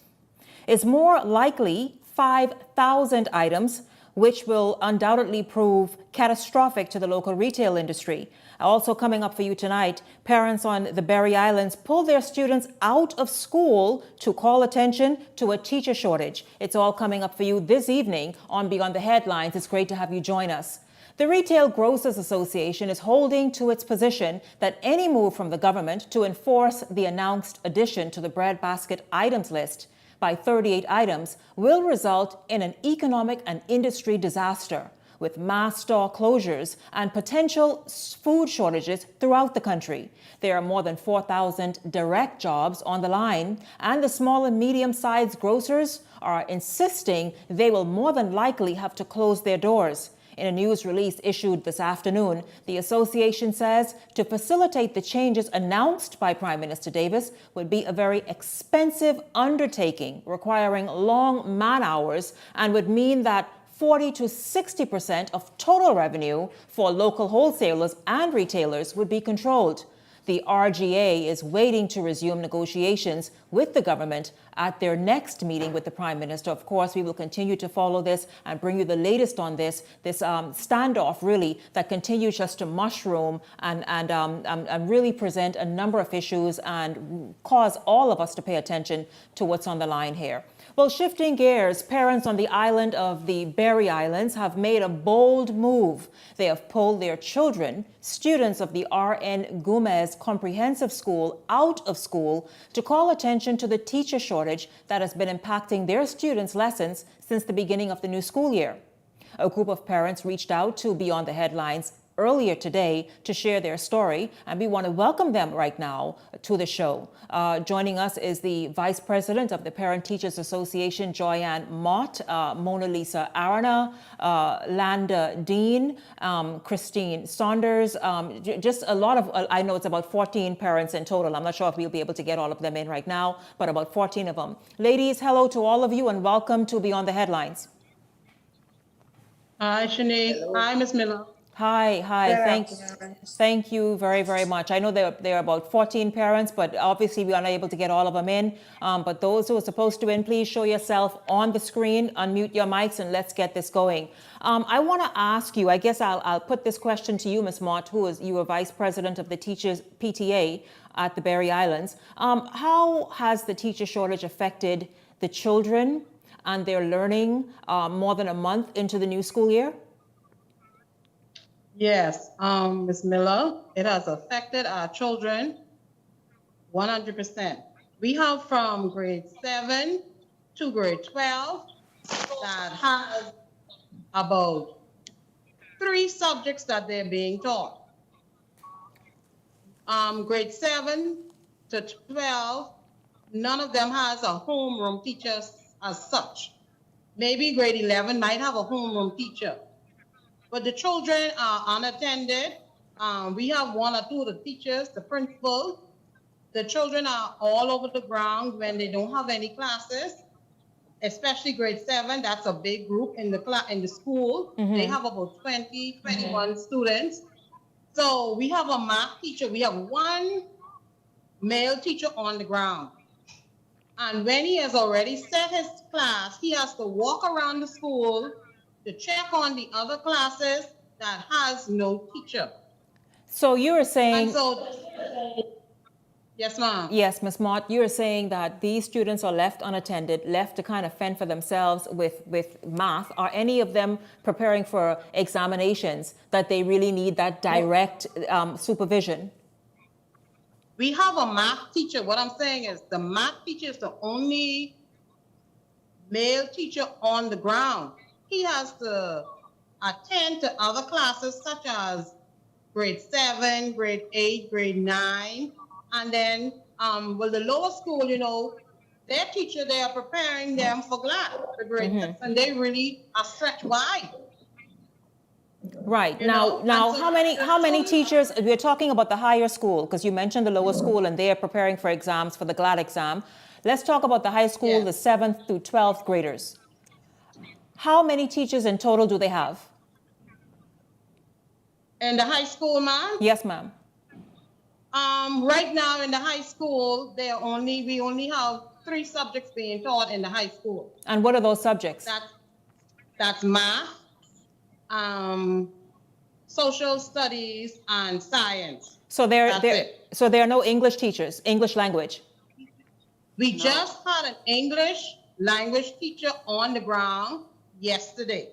is more likely 5,000 items, which will undoubtedly prove catastrophic to the local retail industry. Also coming up for you tonight, parents on the Berry Islands pull their students out of school to call attention to a teacher shortage. It's all coming up for you this evening on Beyond the Headlines. It's great to have you join us. The Retail Grocers Association is holding to its position that any move from the government to enforce the announced addition to the breadbasket items list by 38 items will result in an economic and industry disaster, with mass store closures and potential food shortages throughout the country. There are more than 4,000 direct jobs on the line, and the small and medium-sized grocers are insisting they will more than likely have to close their doors. In a news release issued this afternoon, the association says to facilitate the changes announced by Prime Minister Davis would be a very expensive undertaking, requiring long man hours, and would mean that 40 to 60% of total revenue for local wholesalers and retailers would be controlled. The RGA is waiting to resume negotiations with the government at their next meeting with the Prime Minister. Of course, we will continue to follow this and bring you the latest on this standoff, really, that continues just to mushroom and really present a number of issues and cause all of us to pay attention to what's on the line here. Well, shifting gears, parents on the island of the Berry Islands have made a bold move. They have pulled their children, students of the R.N. Gomez Comprehensive School, out of school to call attention to the teacher shortage that has been impacting their students' lessons since the beginning of the new school year. A group of parents reached out to Beyond the Headlines earlier today to share their story, and we want to welcome them right now to the show. Joining us is the Vice President of the Parent Teachers Association, Joyanne Mott, Mona Lisa Arana, Landa Dean, Christine Saunders, just a lot of, I know it's about 14 parents in total. I'm not sure if we'll be able to get all of them in right now, but about 14 of them. Ladies, hello to all of you and welcome to Beyond the Headlines. Hi, Shanique. Hi, Ms. Miller. Hi. Thank you very, very much. I know there are about 14 parents, but obviously we are not able to get all of them in. But those who are supposed to in, please show yourself on the screen, unmute your mics, and let's get this going. I want to ask you, I guess I'll put this question to you, Ms. Mott, you are Vice President of the Teachers PTA at the Berry Islands. How has the teacher shortage affected the children and their learning more than a month into the new school year? Yes, Ms. Miller, it has affected our children 100%. We have from grade 7 to grade 12 that has about 3 subjects that they're being taught. Grade 7 to 12, none of them has a homeroom teacher as such. Maybe grade 11 might have a homeroom teacher. But the children are unattended. We have 1 or 2 of the teachers, the principal. The children are all over the ground when they don't have any classes, especially grade 7. That's a big group in the school. Mm-hmm. They have about 20, 21 students. So we have a math teacher. We have 1 male teacher on the ground. And when he has already set his class, he has to walk around the school to check on the other classes that has no teacher. So you were saying... Yes, ma'am. Yes, Ms. Mott, you're saying that these students are left unattended, left to kind of fend for themselves with math. Are any of them preparing for examinations that they really need that direct supervision? We have a math teacher. What I'm saying is the math teacher is the only male teacher on the ground. He has to attend to other classes such as grade 7, grade 8, grade 9. And then, the lower school, their teacher, they are preparing them for GLAD, the grade 6, and they really are stretched wide. Right. Now, how many teachers, we're talking about the higher school, because you mentioned the lower school and they are preparing for exams, for the GLAD exam. Let's talk about the high school, the 7th through 12th graders. How many teachers in total do they have? In the high school, ma'am? Yes, ma'am. Right now in the high school, we only have 3 subjects being taught in the high school. And what are those subjects? That's math, social studies, and science. So there are no English teachers, English language? We just had an English language teacher on the ground yesterday.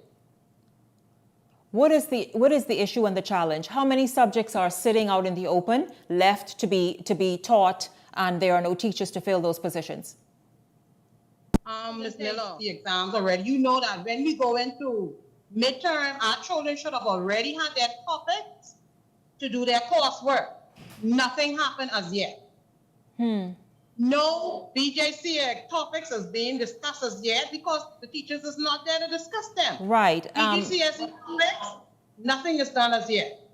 What is the issue and the challenge? How many subjects are sitting out in the open, left to be taught, and there are no teachers to fill those positions? Ms. Miller, the exams already. You know that when we go into midterm, our children should have already had their topics to do their coursework. Nothing happened as yet. No BJC topics is being discussed as yet because the teachers is not there to discuss them. Right. BJCS topics, nothing is done as yet.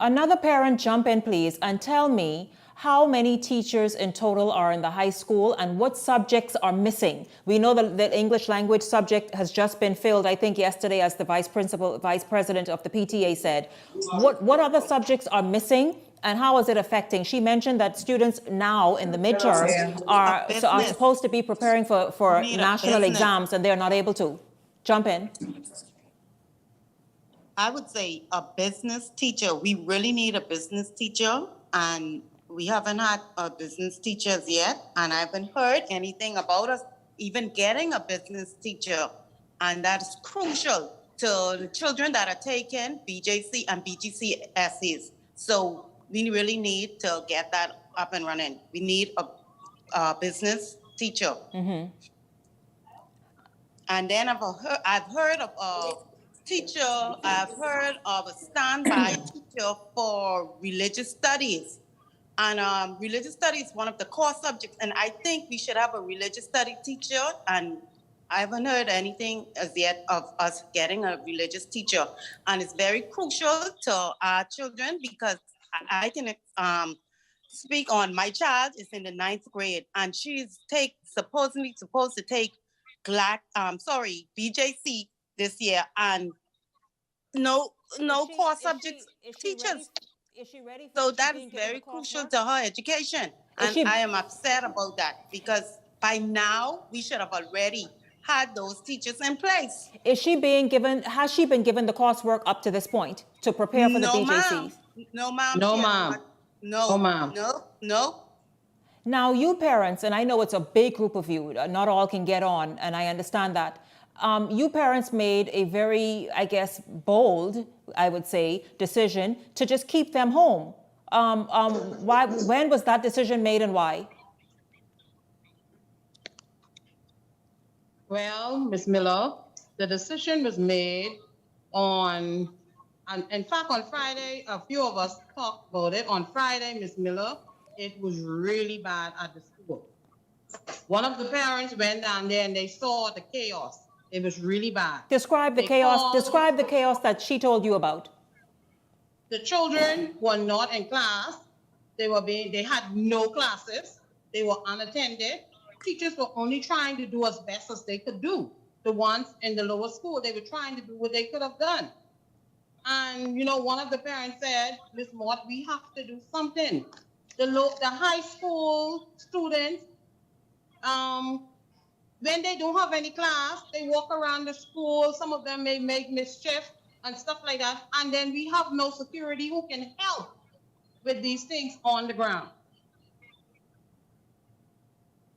Another parent, jump in, please, and tell me how many teachers in total are in the high school and what subjects are missing. We know that the English language subject has just been filled, I think, yesterday, as the vice president of the PTA said. What other subjects are missing? And how is it affecting? She mentioned that students now in the midterm are supposed to be preparing for national exams and they're not able to. Jump in. I would say a business teacher. We really need a business teacher, and we haven't had a business teachers yet. And I haven't heard anything about us even getting a business teacher. And that's crucial to the children that are taking BJC and BGC essays. So we really need to get that up and running. We need a business teacher. And then I've heard of a teacher, I've heard of a standby teacher for religious studies. And religious studies is one of the core subjects. And I think we should have a religious study teacher. And I haven't heard anything as yet of us getting a religious teacher. And it's very crucial to our children because I can speak on my child is in the 9th grade and she's supposedly supposed to take BJC this year and no core subjects teachers. Is she ready? So that is very crucial to her education. And I am upset about that because by now we should have already had those teachers in place. Has she been given the coursework up to this point to prepare for the BJCs? No, ma'am. No, ma'am. No, ma'am. No. Now, you parents, and I know it's a big group of you, not all can get on, and I understand that. You parents made a very, I guess, bold, I would say, decision to just keep them home. When was that decision made and why? Well, Ms. Miller, the decision was made in fact, on Friday, a few of us talked about it. On Friday, Ms. Miller, it was really bad at the school. One of the parents went down there and they saw the chaos. It was really bad. Describe the chaos. Describe the chaos that she told you about. The children were not in class. They had no classes. They were unattended. Teachers were only trying to do as best as they could do. The ones in the lower school, they were trying to do what they could have done. And, one of the parents said, Ms. Mort, we have to do something. The high school students, when they don't have any class, they walk around the school. Some of them may make mischief and stuff like that. And then we have no security who can help with these things on the ground.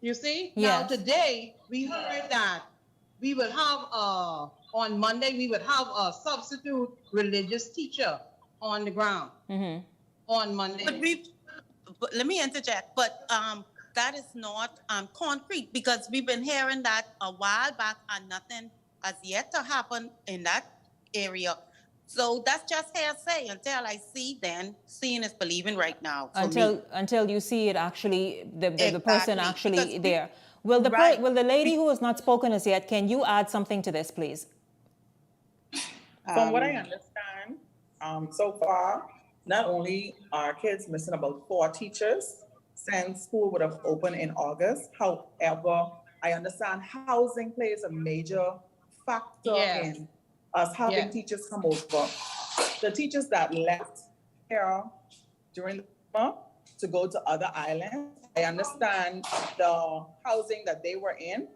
You see? Yes. Now, today, we heard that we will have on Monday, we would have a substitute religious teacher on the ground on Monday. But let me interject, but that is not concrete because we've been hearing that a while back and nothing has yet to happen in that area. So that's just hearsay until I see, then seeing is believing right now. Until you see it actually, the person actually there. Will the lady who has not spoken as yet, can you add something to this, please? From what I understand, so far, not only are kids missing about 4 teachers since school would have opened in August. However, I understand housing plays a major factor in us having teachers come over. The teachers that left here during the summer to go to other islands, I understand the housing that they were in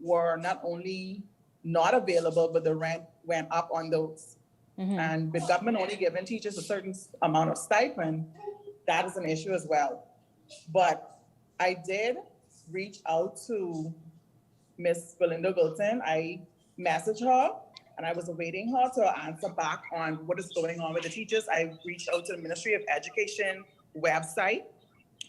were not only not available, but the rent went up on those. And with government only giving teachers a certain amount of stipend, that is an issue as well. But I did reach out to Miss Belinda Wilton. I messaged her and I was awaiting her to answer back on what is going on with the teachers. I reached out to the Ministry of Education website.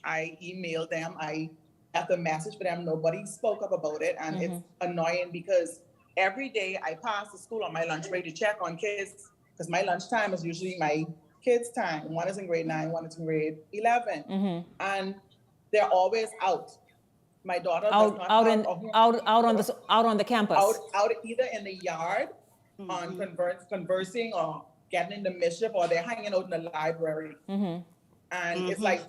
I emailed them. I left a message for them. Nobody spoke up about it. And it's annoying because every day I pass the school on my lunch break to check on kids, because my lunchtime is usually my kids' time. One is in grade 9, one is in grade 11. And they're always out. My daughter does not out on the campus. Out either in the yard on conversing or getting into mischief, or they're hanging out in the library. And it's like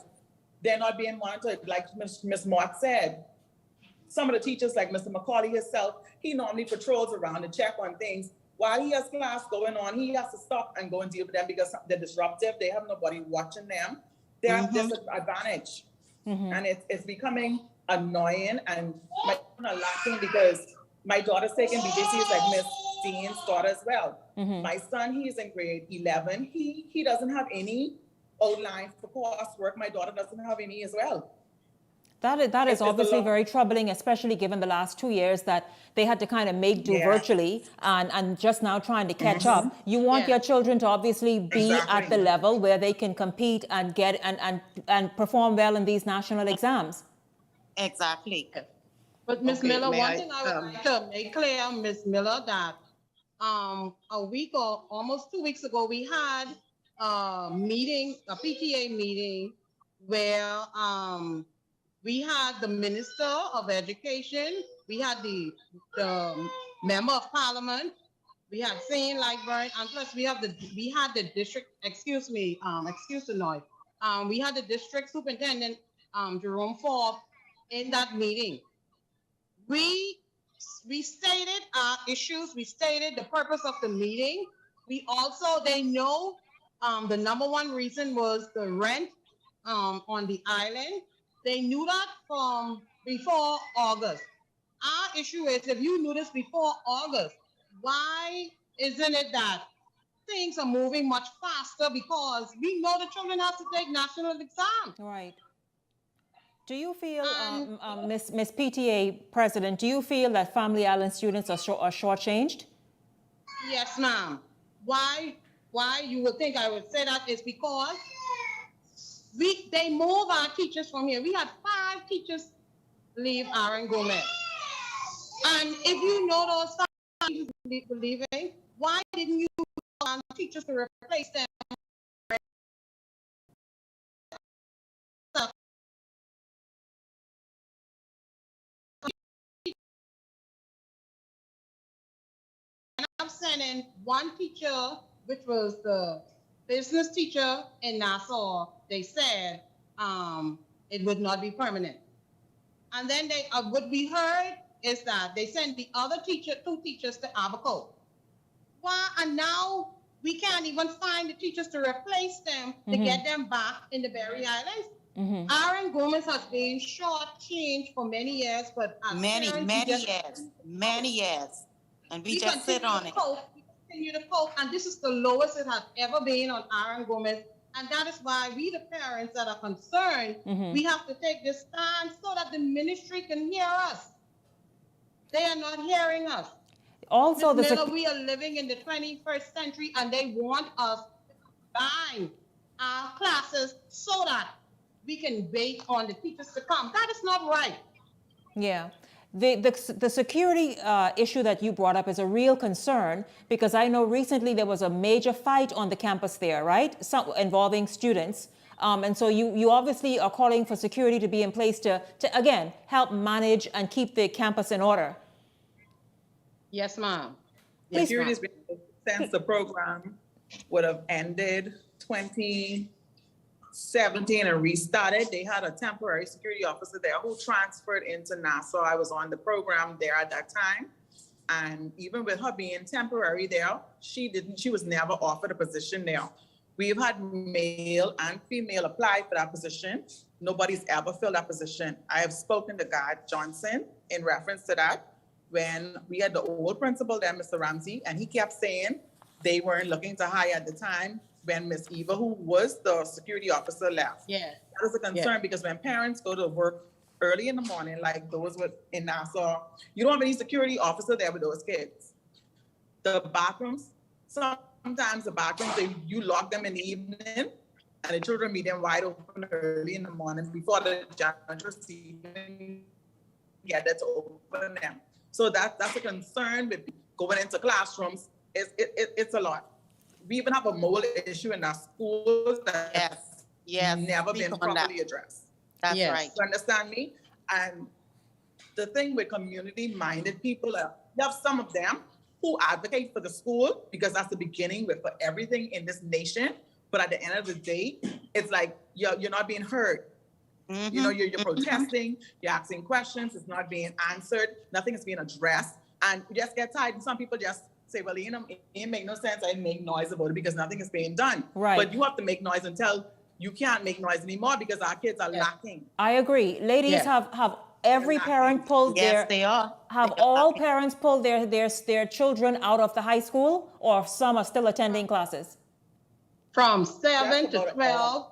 they're not being monitored. Like Miss Mott said, some of the teachers, like Mr. McCauley himself, he normally patrols around to check on things. While he has class going on, he has to stop and go and deal with them because they're disruptive. They have nobody watching them. They're at disadvantage. And it's becoming annoying, and my children are laughing because my daughter's taking BJCs like Miss Dean's daughter as well. My son, he's in grade 11. He doesn't have any outline for coursework. My daughter doesn't have any as well. That is obviously very troubling, especially given the last 2 years that they had to kind of make do virtually and just now trying to catch up. You want your children to obviously be at the level where they can compete and get and perform well in these national exams. Exactly. But Ms. Miller, one thing I would like to make clear, Ms. Miller, that a week or almost 2 weeks ago, we had a meeting, a PTA meeting, where we had the Minister of Education, we had the Member of Parliament, we had Sane Lightburn, and plus we had the district, excuse the noise. We had the district superintendent, Jerome Forbes, in that meeting. We stated our issues, we stated the purpose of the meeting. We also, they know the number one reason was the rent on the island. They knew that from before August. Our issue is, if you knew this before August, why isn't it that things are moving much faster? Because we know the children have to take national exams. Right. Do you feel, Miss PTA President, do you feel that Family Island students are shortchanged? Yes, ma'am. Why you would think I would say that is because they move our teachers from here. We had 5 teachers leave Aaron Gomez. And if you know those 5 teachers leaving, why didn't you want teachers to replace them? And I'm sending one teacher, which was the business teacher in Nassau. They said it would not be permanent. And then what we heard is that they sent the other teacher, 2 teachers to Abaco. Why? And now we can't even find the teachers to replace them to get them back in the Berry Islands. Aaron Gomez has been shortchanged for many years, but many years. And we just sit on it. We continue to cope, and this is the lowest it has ever been on Aaron Gomez. And that is why we, the parents that are concerned, we have to take this stand so that the ministry can hear us. They are not hearing us. Also, we are living in the 21st century, and they want us to combine our classes so that we can wait on the teachers to come. That is not right. Yeah. The security issue that you brought up is a real concern, because I know recently there was a major fight on the campus there, right? Involving students. And so you obviously are calling for security to be in place to again, help manage and keep the campus in order. Yes, ma'am. Security has been since the program would have ended 2017 and restarted. They had a temporary security officer there who transferred into Nassau. I was on the program there at that time. And even with her being temporary there, she was never offered a position there. We've had male and female apply for that position. Nobody's ever filled that position. I have spoken to God Johnson in reference to that when we had the old principal there, Mr. Ramsey, and he kept saying they weren't looking to hire at the time when Miss Eva, who was the security officer, left. Yeah. That was a concern because when parents go to work early in the morning, like those in Nassau, you don't have any security officer there with those kids. The bathrooms, sometimes the bathrooms, you lock them in the evening and the children meet them wide open early in the morning before the janitors even get there to open them. So that's a concern with going into classrooms. It's a lot. We even have a mold issue in our schools that's never been properly addressed. That's right. You understand me? And the thing with community-minded people, you have some of them who advocate for the school because that's the beginning for everything in this nation. But at the end of the day, it's like you're not being heard. Mm-hmm. You know, you're protesting, you're asking questions, it's not being answered, nothing is being addressed, and you just get tired. And some people just say, well, it make no sense, I make noise about it because nothing is being done. Right. But you have to make noise until you can't make noise anymore because our kids are lacking. I agree. Ladies, have every parent pulled have all parents pulled their children out of the high school, or some are still attending classes? From 7 to 12,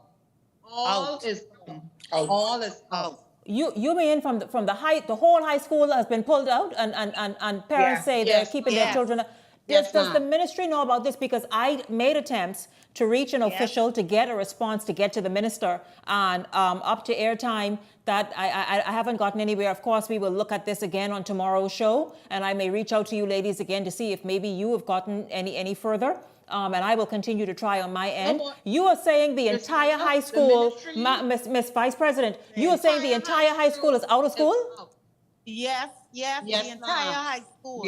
all is out. You mean from the whole high school has been pulled out, and parents say they're keeping their children. Does the ministry know about this? Because I made attempts to reach an official to get a response, to get to the minister, and up to airtime that I haven't gotten anywhere. Of course, we will look at this again on tomorrow's show, and I may reach out to you ladies again to see if maybe you have gotten any further. And I will continue to try on my end. You are saying the entire high school, Miss Vice President, you are saying the entire high school is out of school? Yes, the entire high school.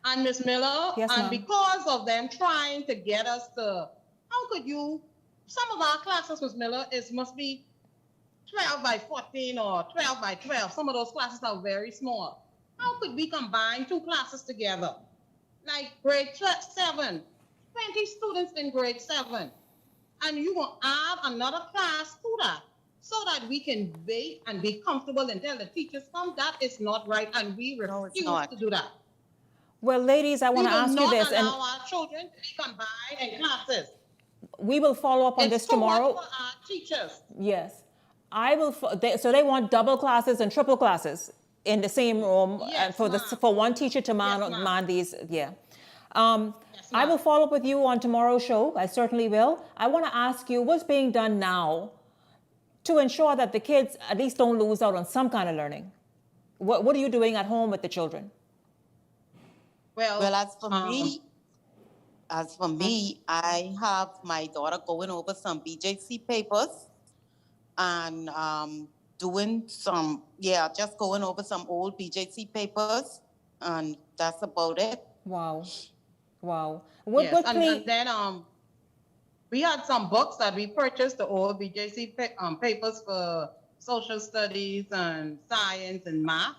And Ms. Miller, and because of them trying to get us to, how could you, some of our classes, Ms. Miller, must be 12 by 14 or 12 by 12. Some of those classes are very small. How could we combine two classes together? Like grade 7, 20 students in grade 7. And you will add another class to that so that we can wait and be comfortable until the teachers come. That is not right, and we refuse to do that. Well, ladies, I want to ask you this. We will not allow our children to be combined in classes. We will follow up on this tomorrow. It's too much for our teachers. Yes. I will. So they want double classes and triple classes in the same room for one teacher to man these. Yeah. I will follow up with you on tomorrow's show. I certainly will. I want to ask you what's being done now to ensure that the kids at least don't lose out on some kind of learning. What are you doing at home with the children? Well, as for me, I have my daughter going over some BJC papers and doing some, just going over some old BJC papers, and that's about it. Wow. And then we had some books that we purchased, the old BJC papers for social studies and science and math.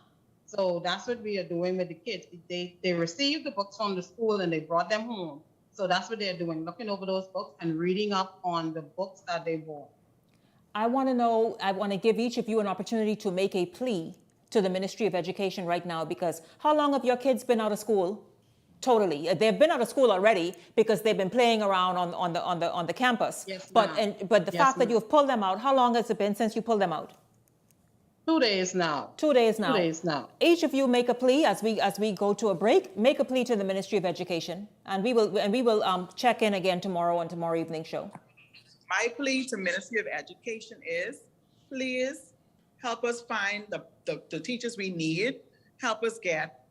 So that's what we are doing with the kids. They received the books from the school and they brought them home. So that's what they're doing, looking over those books and reading up on the books that they bought. I want to give each of you an opportunity to make a plea to the Ministry of Education right now, because how long have your kids been out of school? Totally. They've been out of school already because they've been playing around on the campus. Yes, but the fact that you've pulled them out, how long has it been since you pulled them out? 2 days now. 2 days now. 2 days now. Each of you make a plea as we go to a break. Make a plea to the Ministry of Education, and we will check in again tomorrow on tomorrow evening show. My plea to Ministry of Education is, please help us find the teachers we need. Help us get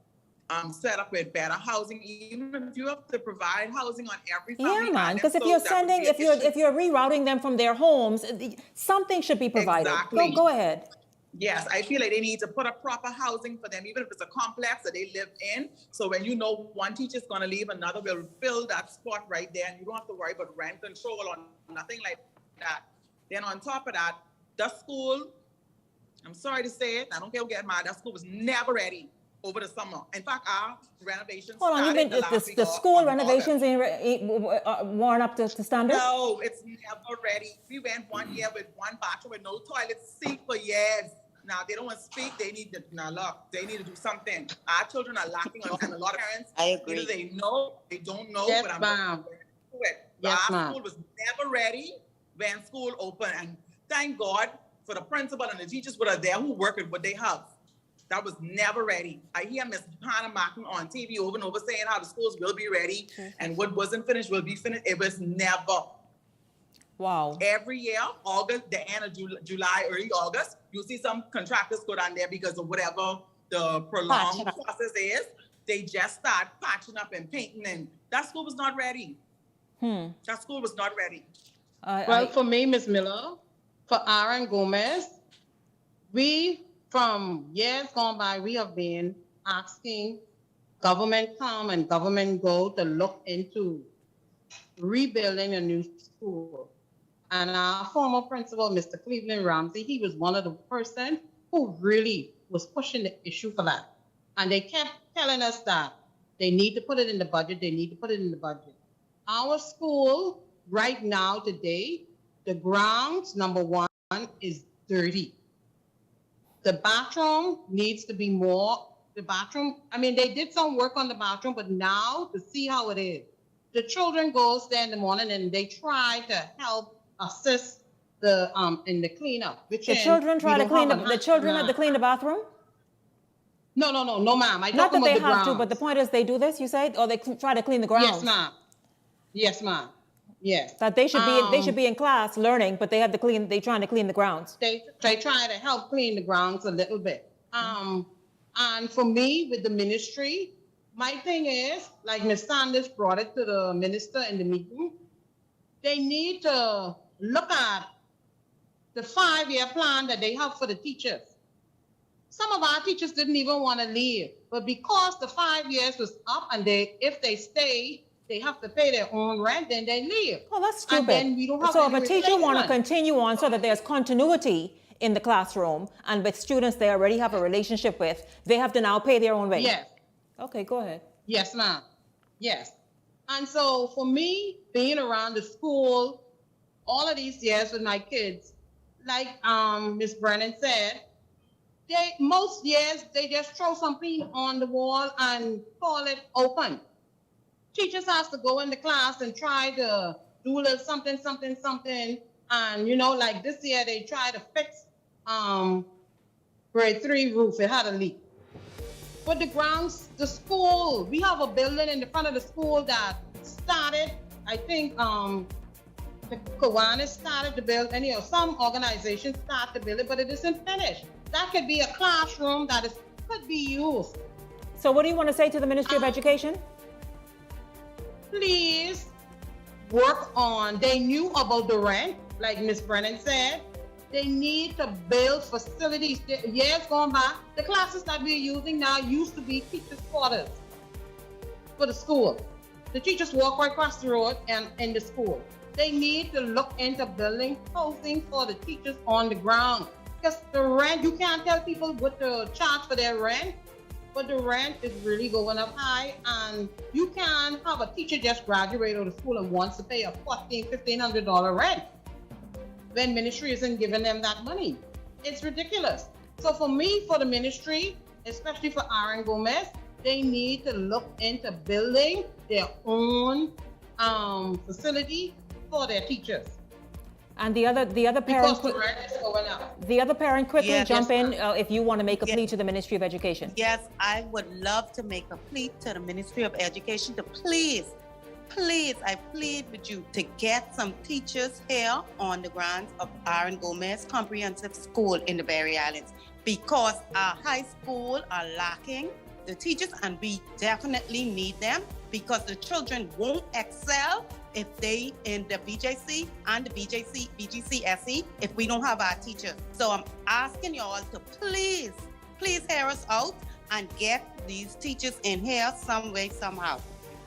set up with better housing, even if you have to provide housing on every family. Yeah, man. Because if you're rerouting them from their homes, something should be provided. Exactly. Go ahead. Yes, I feel like they need to put up proper housing for them, even if it's a complex that they live in. So when you know one teacher's going to leave, another will fill that spot right there, and you don't have to worry about rent control or nothing like that. Then on top of that, the school, I'm sorry to say it, I don't care who get mad, that school was never ready over the summer. In fact, our renovations started the school renovations weren't up to standard? No, it's never ready. We went 1 year with one bathroom with no toilet seat for years. Now they don't want to speak. They need to they need to do something. Our children are lacking on, and a lot of parents, I agree. Either they know, they don't know. Yes, but I'm ma'am. do it. Yes, our ma'am. school was never ready when school opened, and thank God for the principal and the teachers who are there who work with what they have. That was never ready. I hear Ms. Hannah Martin on TV over and over saying how the schools will be ready and what wasn't finished will be finished. It was never. Wow. Every year, August, the end of July, early August, you'll see some contractors go down there because of whatever the prolonged process is. They just start patching up and painting, and that school was not ready. That school was not ready. Well, for me, Ms. Miller, for Aaron Gomez, from years gone by, we have been asking government come and government go to look into rebuilding a new school. And our former principal, Mr. Cleveland Ramsey, he was one of the person who really was pushing the issue for that. And they kept telling us that they need to put it in the budget, they need to put it in the budget. Our school right now today, the grounds, number one, is dirty. The bathroom needs to be more, the bathroom, I mean, they did some work on the bathroom, but now to see how it is. The children goes there in the morning and they try to help assist in the cleanup. The children try to clean the children have to clean the bathroom? No, ma'am. Not that they have to, but the point is they do this, you say, or they try to clean the grounds? Yes, ma'am. Yes, ma'am. Yes. That they should be in class learning, but they're trying to clean the grounds. They try to help clean the grounds a little bit. And for me, with the ministry, my thing is, like Ms. Sanders brought it to the minister in the meeting, they need to look at the 5-year plan that they have for the teachers. Some of our teachers didn't even want to leave, but because the 5 years was up and if they stay, they have to pay their own rent, then they leave. Oh, that's stupid. And then we don't have so if any a teacher want to replacement. continue on so that there's continuity in the classroom and with students they already have a relationship with, they have to now pay their own rent? Yes. Okay, go ahead. Yes, ma'am. Yes. And so for me, being around the school, all of these years with my kids, like Ms. Brennan said, most years they just throw something on the wall and call it open. Teachers have to go in the class and try to do a little something. And, like this year, they tried to fix grade 3 roof. It had a leak. But the grounds, the school, we have a building in the front of the school that started, I think the Kiwanis started to build, and some organizations start to build it, but it isn't finished. That could be a classroom that could be used. So what do you want to say to the Ministry of Education? Please work on, they knew about the rent, like Ms. Brennan said. They need to build facilities. Years gone by, the classes that we're using now used to be teachers' quarters for the school. The teachers walk right across the road and in the school. They need to look into building housing for the teachers on the ground. Because the rent, you can't tell people what to charge for their rent, but the rent is really going up high, and you can't have a teacher just graduate out of school and wants to pay a $1,400, $1,500 rent when ministry isn't giving them that money. It's ridiculous. So for me, for the ministry, especially for Aaron Gomez, they need to look into building their own facility for their teachers. And the other parent, because the rent is going up. The other parent, quickly jump in if you want to make a plea Yes. to the Ministry of Education. Yes, I would love to make a plea to the Ministry of Education to please, I plead with you to get some teachers here on the grounds of Aaron Gomez Comprehensive School in the Berry Islands, because our high school are lacking the teachers, and we definitely need them, because the children won't excel if they in the BJC and the BGCSE if we don't have our teachers. So I'm asking y'all to please hear us out and get these teachers in here some way, somehow.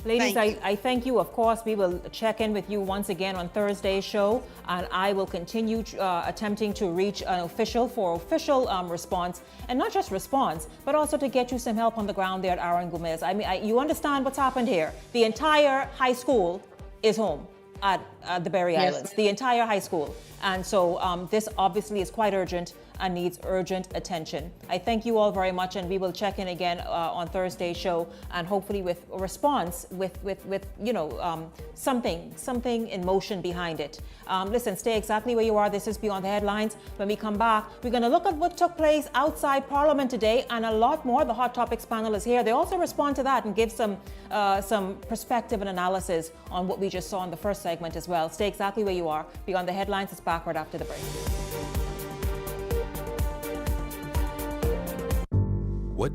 Ladies, I thank you. Of course, we will check in with you once again on Thursday's show, and I will continue attempting to reach an official for official response, and not just response, but also to get you some help on the ground there at Aaron Gomez. I mean, you understand what's happened here. The entire high school is home at the Berry Islands, the entire high school. And so this obviously is quite urgent, and needs urgent attention. I thank you all very much, and we will check in again on Thursday's show, and hopefully with a response, with something in motion behind it. Listen, stay exactly where you are. This is Beyond the Headlines. When we come back, we're going to look at what took place outside Parliament today and a lot more. The Hot Topics panel is here. They also respond to that and give some perspective and analysis on what we just saw in the first segment as well. Stay exactly where you are. Beyond the Headlines is back right after the break. What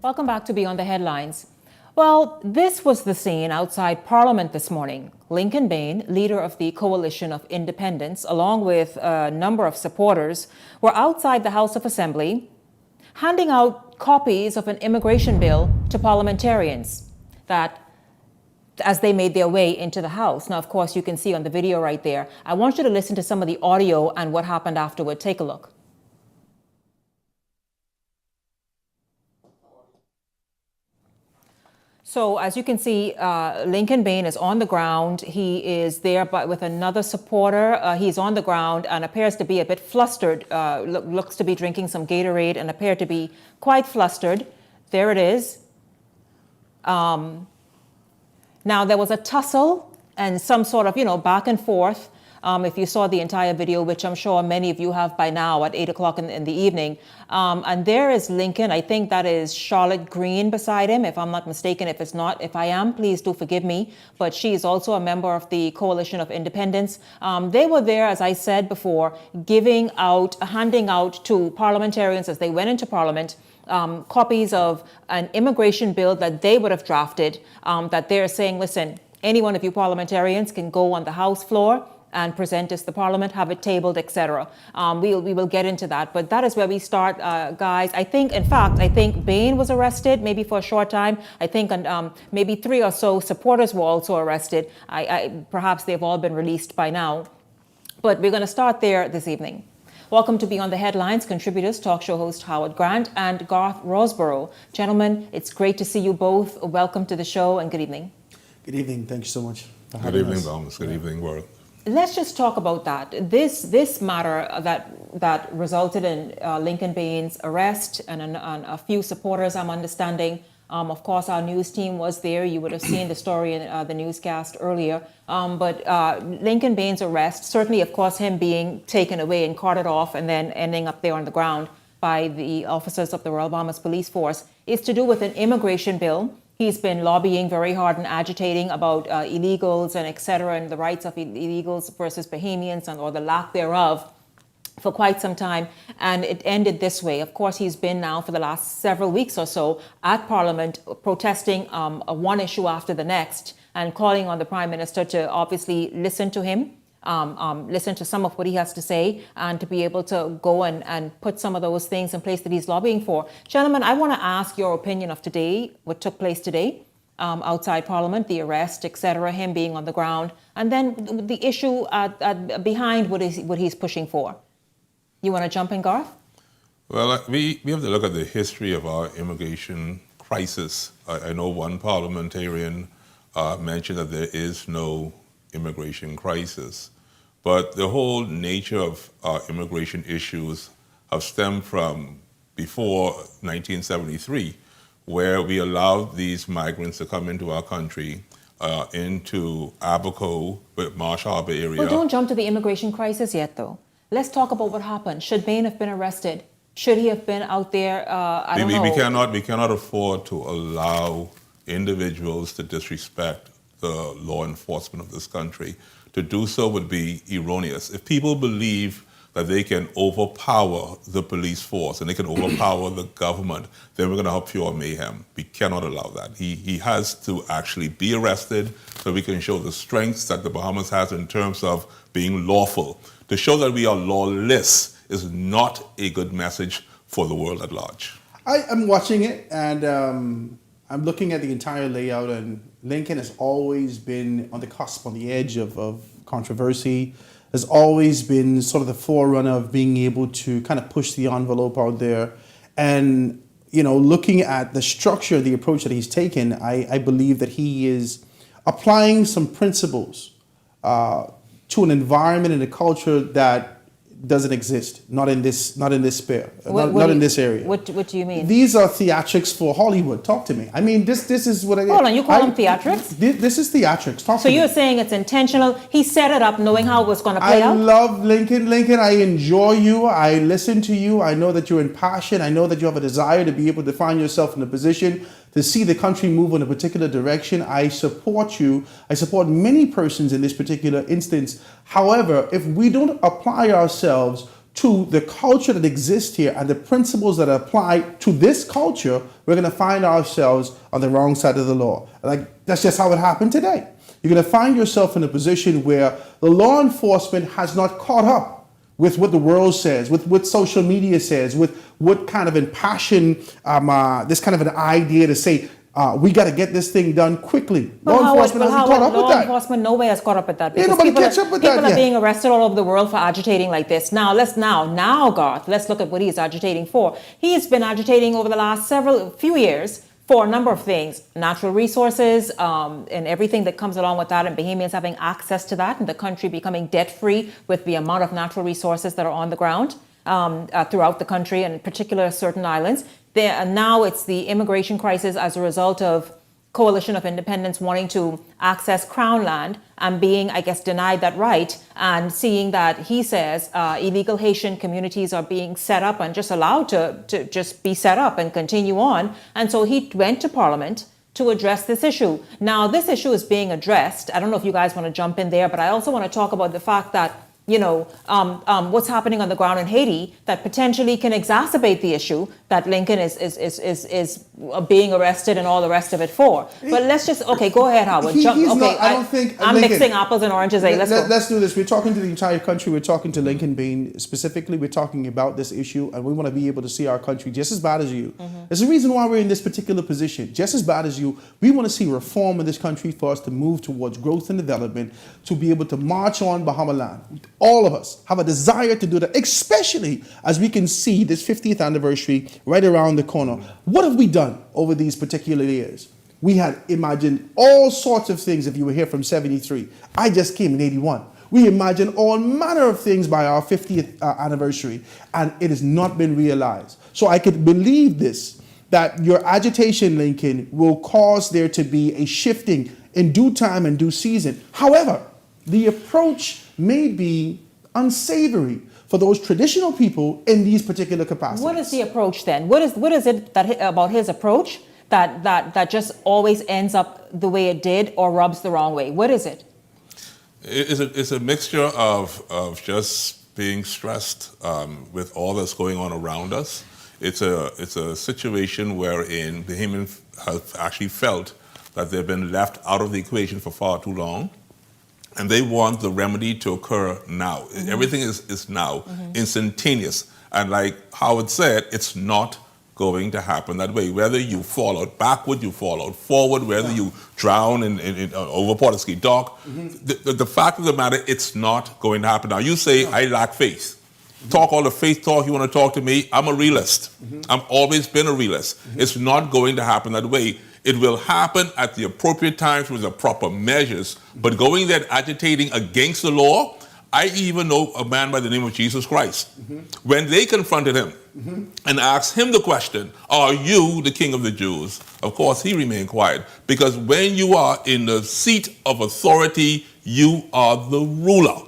Welcome back to Beyond the Headlines. Well, this was the scene outside Parliament this morning. Lincoln Bain, leader of the Coalition of Independents, along with a number of supporters, were outside the House of Assembly handing out copies of an immigration bill to parliamentarians as they made their way into the House. Now, of course, you can see on the video right there. I want you to listen to some of the audio and what happened afterward. Take a look. So as you can see, Lincoln Bain is on the ground. He is there with another supporter. He's on the ground and appears to be a bit flustered, looks to be drinking some Gatorade and appeared to be quite flustered. There it is. Now, there was a tussle and some sort of, back and forth. If you saw the entire video, which I'm sure many of you have by now at 8 o'clock in the evening. And there is Lincoln. I think that is Charlotte Green beside him, if I'm not mistaken. If it's not, if I am, please do forgive me. But she is also a member of the Coalition of Independents. They were there, as I said before, handing out to parliamentarians as they went into Parliament copies of an immigration bill that they would have drafted, that they're saying, listen, any one of you parliamentarians can go on the House floor and present this to the Parliament, have it tabled, etc. We will get into that, but that is where we start, guys. I think Bain was arrested, maybe for a short time. I think maybe 3 or so supporters were also arrested. Perhaps they've all been released by now. But we're going to start there this evening. Welcome to Beyond the Headlines, contributors, talk show host Howard Grant and Garth Rosborough. Gentlemen, it's great to see you both. Welcome to the show and good evening. Good evening. Thank you so much for having us. Good evening, Bahamas. Good evening, world. Let's just talk about that. This matter that resulted in Lincoln Bain's arrest and a few supporters, I'm understanding. Of course, our news team was there. You would have seen the story in the newscast earlier. But Lincoln Bain's arrest, certainly, of course, him being taken away and carted off and then ending up there on the ground by the officers of the Royal Bahamas Police Force, is to do with an immigration bill. He's been lobbying very hard and agitating about illegals and et cetera, and the rights of illegals versus Bahamians or the lack thereof for quite some time. And it ended this way. Of course, he's been now for the last several weeks or so at Parliament protesting one issue after the next and calling on the Prime Minister to obviously listen to him, listen to some of what he has to say and to be able to go and put some of those things in place that he's lobbying for. Gentlemen, I want to ask your opinion of today, what took place today. outside Parliament, the arrest, etc., him being on the ground, and then the issue behind what he's pushing for. You want to jump in, Garth? Well, we have to look at the history of our immigration crisis. I know one parliamentarian mentioned that there is no immigration crisis, but the whole nature of our immigration issues have stemmed from before 1973, where we allowed these migrants to come into our country, into Abaco, with Marsh Harbor area. Well, don't jump to the immigration crisis yet, though. Let's talk about what happened. Should Bain have been arrested? Should he have been out there? I don't know. We cannot afford to allow individuals to disrespect the law enforcement of this country. To do so would be erroneous. If people believe that they can overpower the police force and they can overpower the government, then we're going to have pure mayhem. We cannot allow that. He has to actually be arrested so we can show the strengths that the Bahamas has in terms of being lawful. To show that we are lawless is not a good message for the world at large. I'm watching it, and I'm looking at the entire layout, and Lincoln has always been on the cusp, on the edge of controversy, has always been sort of the forerunner of being able to kind of push the envelope out there. And, you know, looking at the structure, the approach that he's taken, I believe that he is applying some principles to an environment and a culture that doesn't exist, not in this sphere, not in this area. What do you mean? These are theatrics for Hollywood. Talk to me. I mean, this is what I... Hold on, you call them theatrics? This is theatrics. Talk So to you're me. saying it's intentional? He set it up knowing how it was going to play out? I love Lincoln. Lincoln, I enjoy you. I listen to you. I know that you're impassioned. I know that you have a desire to be able to find yourself in a position to see the country move in a particular direction. I support you. I support many persons in this particular instance. However, if we don't apply ourselves to the culture that exists here and the principles that apply to this culture, we're going to find ourselves on the wrong side of the law. Like, that's just how it happened today. You're going to find yourself in a position where the law enforcement has not caught up with what the world says, with what social media says, with what kind of impassioned this kind of an idea to say, we got to get this thing done quickly. Law enforcement hasn't caught up with that. Law enforcement nowhere has caught up with that. Ain't nobody catch up with that People are yet. being arrested all over the world for agitating like this. Now, Garth, let's look at what he is agitating for. He has been agitating over the last few years for a number of things, natural resources and everything that comes along with that, and Bahamians having access to that, and the country becoming debt-free with the amount of natural resources that are on the ground throughout the country, and in particular certain islands. Now it's the immigration crisis as a result of Coalition of Independents wanting to access Crown land and being, I guess, denied that right, and seeing that, he says, illegal Haitian communities are being set up and just allowed to just be set up and continue on. And so he went to Parliament to address this issue. Now, this issue is being addressed. I don't know if you guys want to jump in there, but I also want to talk about the fact that, you know, what's happening on the ground in Haiti that potentially can exacerbate the issue that Lincoln is being arrested and all the rest of it for. But let's just, okay, go ahead, Howard. I'm mixing apples and oranges. Let's do this. We're talking to the entire country. We're talking to Lincoln Bain specifically. We're talking about this issue, and we want to be able to see our country just as bad as you. There's a reason why we're in this particular position. Just as bad as you, we want to see reform in this country for us to move towards growth and development, to be able to march on Bahama land. All of us have a desire to do that, especially as we can see this 50th anniversary right around the corner. What have we done over these particular years? We had imagined all sorts of things if you were here from 73. I just came in 81. We imagined all manner of things by our 50th anniversary, and it has not been realized. So I could believe this, that your agitation, Lincoln, will cause there to be a shifting in due time and due season. However, the approach may be unsavory for those traditional people in these particular capacities. What is the approach then? What is it about his approach that just always ends up the way it did or rubs the wrong way? What is it? It's a mixture of just being stressed with all that's going on around us. It's a situation wherein Bahamians have actually felt that they've been left out of the equation for far too long. And they want the remedy to occur now. Everything is now, instantaneous. And like Howard said, it's not going to happen that way. Whether you fall out backward, you fall out forward, whether you drown in over Portsea Dock, the fact of the matter, it's not going to happen. Now, you say, I lack faith. Talk all the faith talk you want to talk to me. I'm a realist. I've always been a realist. It's not going to happen that way. It will happen at the appropriate times with the proper measures. But going there agitating against the law, I even know a man by the name of Jesus Christ. When they confronted him and asked him the question, are you the king of the Jews? Of course, he remained quiet. Because when you are in the seat of authority, you are the ruler.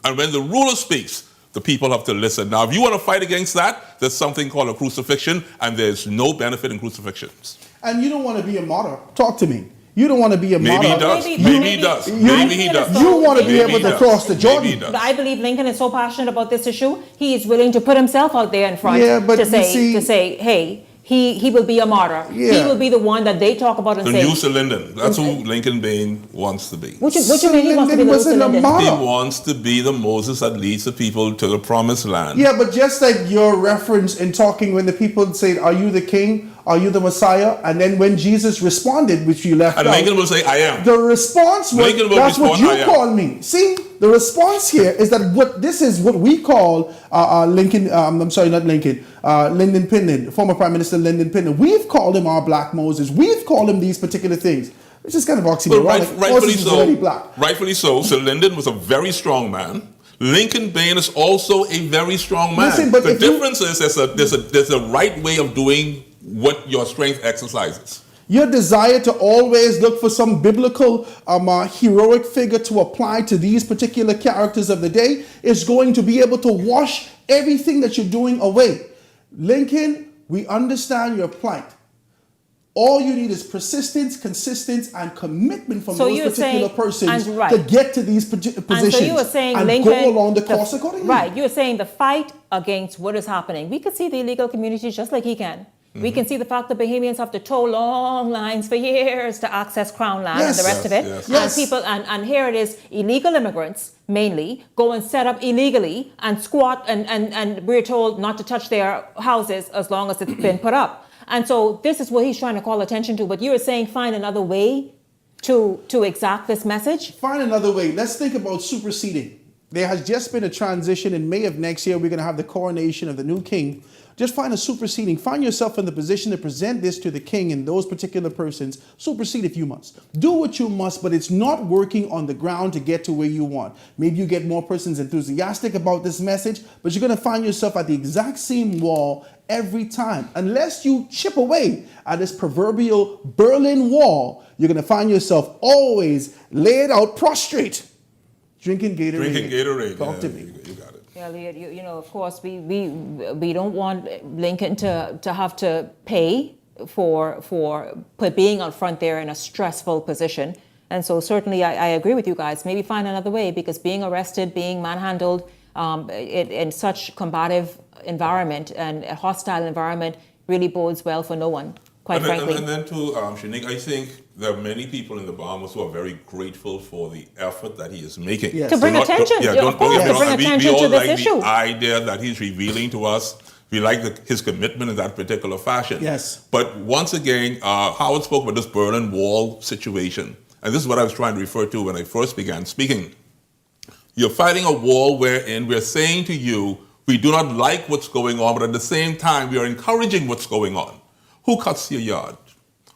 And when the ruler speaks, the people have to listen. Now, if you want to fight against that, there's something called a crucifixion, and there's no benefit in crucifixions. And you don't want to be a martyr. Talk to me. You don't want to be a martyr. Maybe he does. Maybe he does. Maybe he does. You want to be able to cross the Jordan. But I believe Lincoln is so passionate about this issue, he is willing to put himself out there in front to say, hey, he will be a martyr. Yeah. He will be the one that they talk about and The say. new Sir Lyndon. That's who Lincoln Bain wants to be. What you mean he wants to be the Sir Lyndon? He wants to be the Moses that leads the people to the promised land. Yeah, but just like your reference in talking when the people said, are you the king? Are you the Messiah? And then when Jesus responded, which you left out. And Lincoln will say, I am. The response was, that's what you call me. See, the response here is that this is what we call Lyndon Pinnon, former Prime Minister Lyndon Pinnon. We've called him our Black Moses. We've called him these particular things. It's just kind of oxymoronic. Rightfully so. Already black. Rightfully so. Sir Lyndon was a very strong man. Lincoln Bain is also a very strong man. Listen, but the difference is there's a right way of doing what your strength exercises. Your desire to always look for some biblical heroic figure to apply to these particular characters of the day is going to be able to wash everything that you're doing away. Lincoln, we understand your plight. All you need is persistence, consistency, and commitment from those particular persons to get to these positions. And so you were saying, and Lincoln, go along the course accordingly. Right. You were saying the fight against what is happening. We could see the illegal communities just like he can. We can see the fact that Bahamians have to tow long lines for years to access Crown land and the rest of it. And people, and here it is, illegal immigrants mainly go and set up illegally and squat, and we're told not to touch their houses as long as it's been put up. And so this is what he's trying to call attention to. But you were saying find another way to exact this message? Find another way. Let's think about superseding. There has just been a transition. In May of next year, we're going to have the coronation of the new king. Just find a superseding. Find yourself in the position to present this to the king and those particular persons. Supersede if you must. Do what you must, but it's not working on the ground to get to where you want. Maybe you get more persons enthusiastic about this message, but you're going to find yourself at the exact same wall every time. Unless you chip away at this proverbial Berlin Wall, you're going to find yourself always laid out prostrate, drinking Gatorade. Talk to me. You got it. Yeah, you know, of course, we don't want Lincoln to have to pay for being out front there in a stressful position. And so certainly I agree with you guys. Maybe find another way, because being arrested, being manhandled in such combative environment and a hostile environment really bodes well for no one, quite frankly. And then to Shanique, I think there are many people in the Bahamas who are very grateful for the effort that he is making. Yes. To bring attention, to bring attention to this issue. The idea that he's revealing to us. We like his commitment in that particular fashion. Yes. But once again, Howard spoke about this Berlin Wall situation. And this is what I was trying to refer to when I first began speaking. You're fighting a war wherein we're saying to you, we do not like what's going on, but at the same time, we are encouraging what's going on. Who cuts your yard?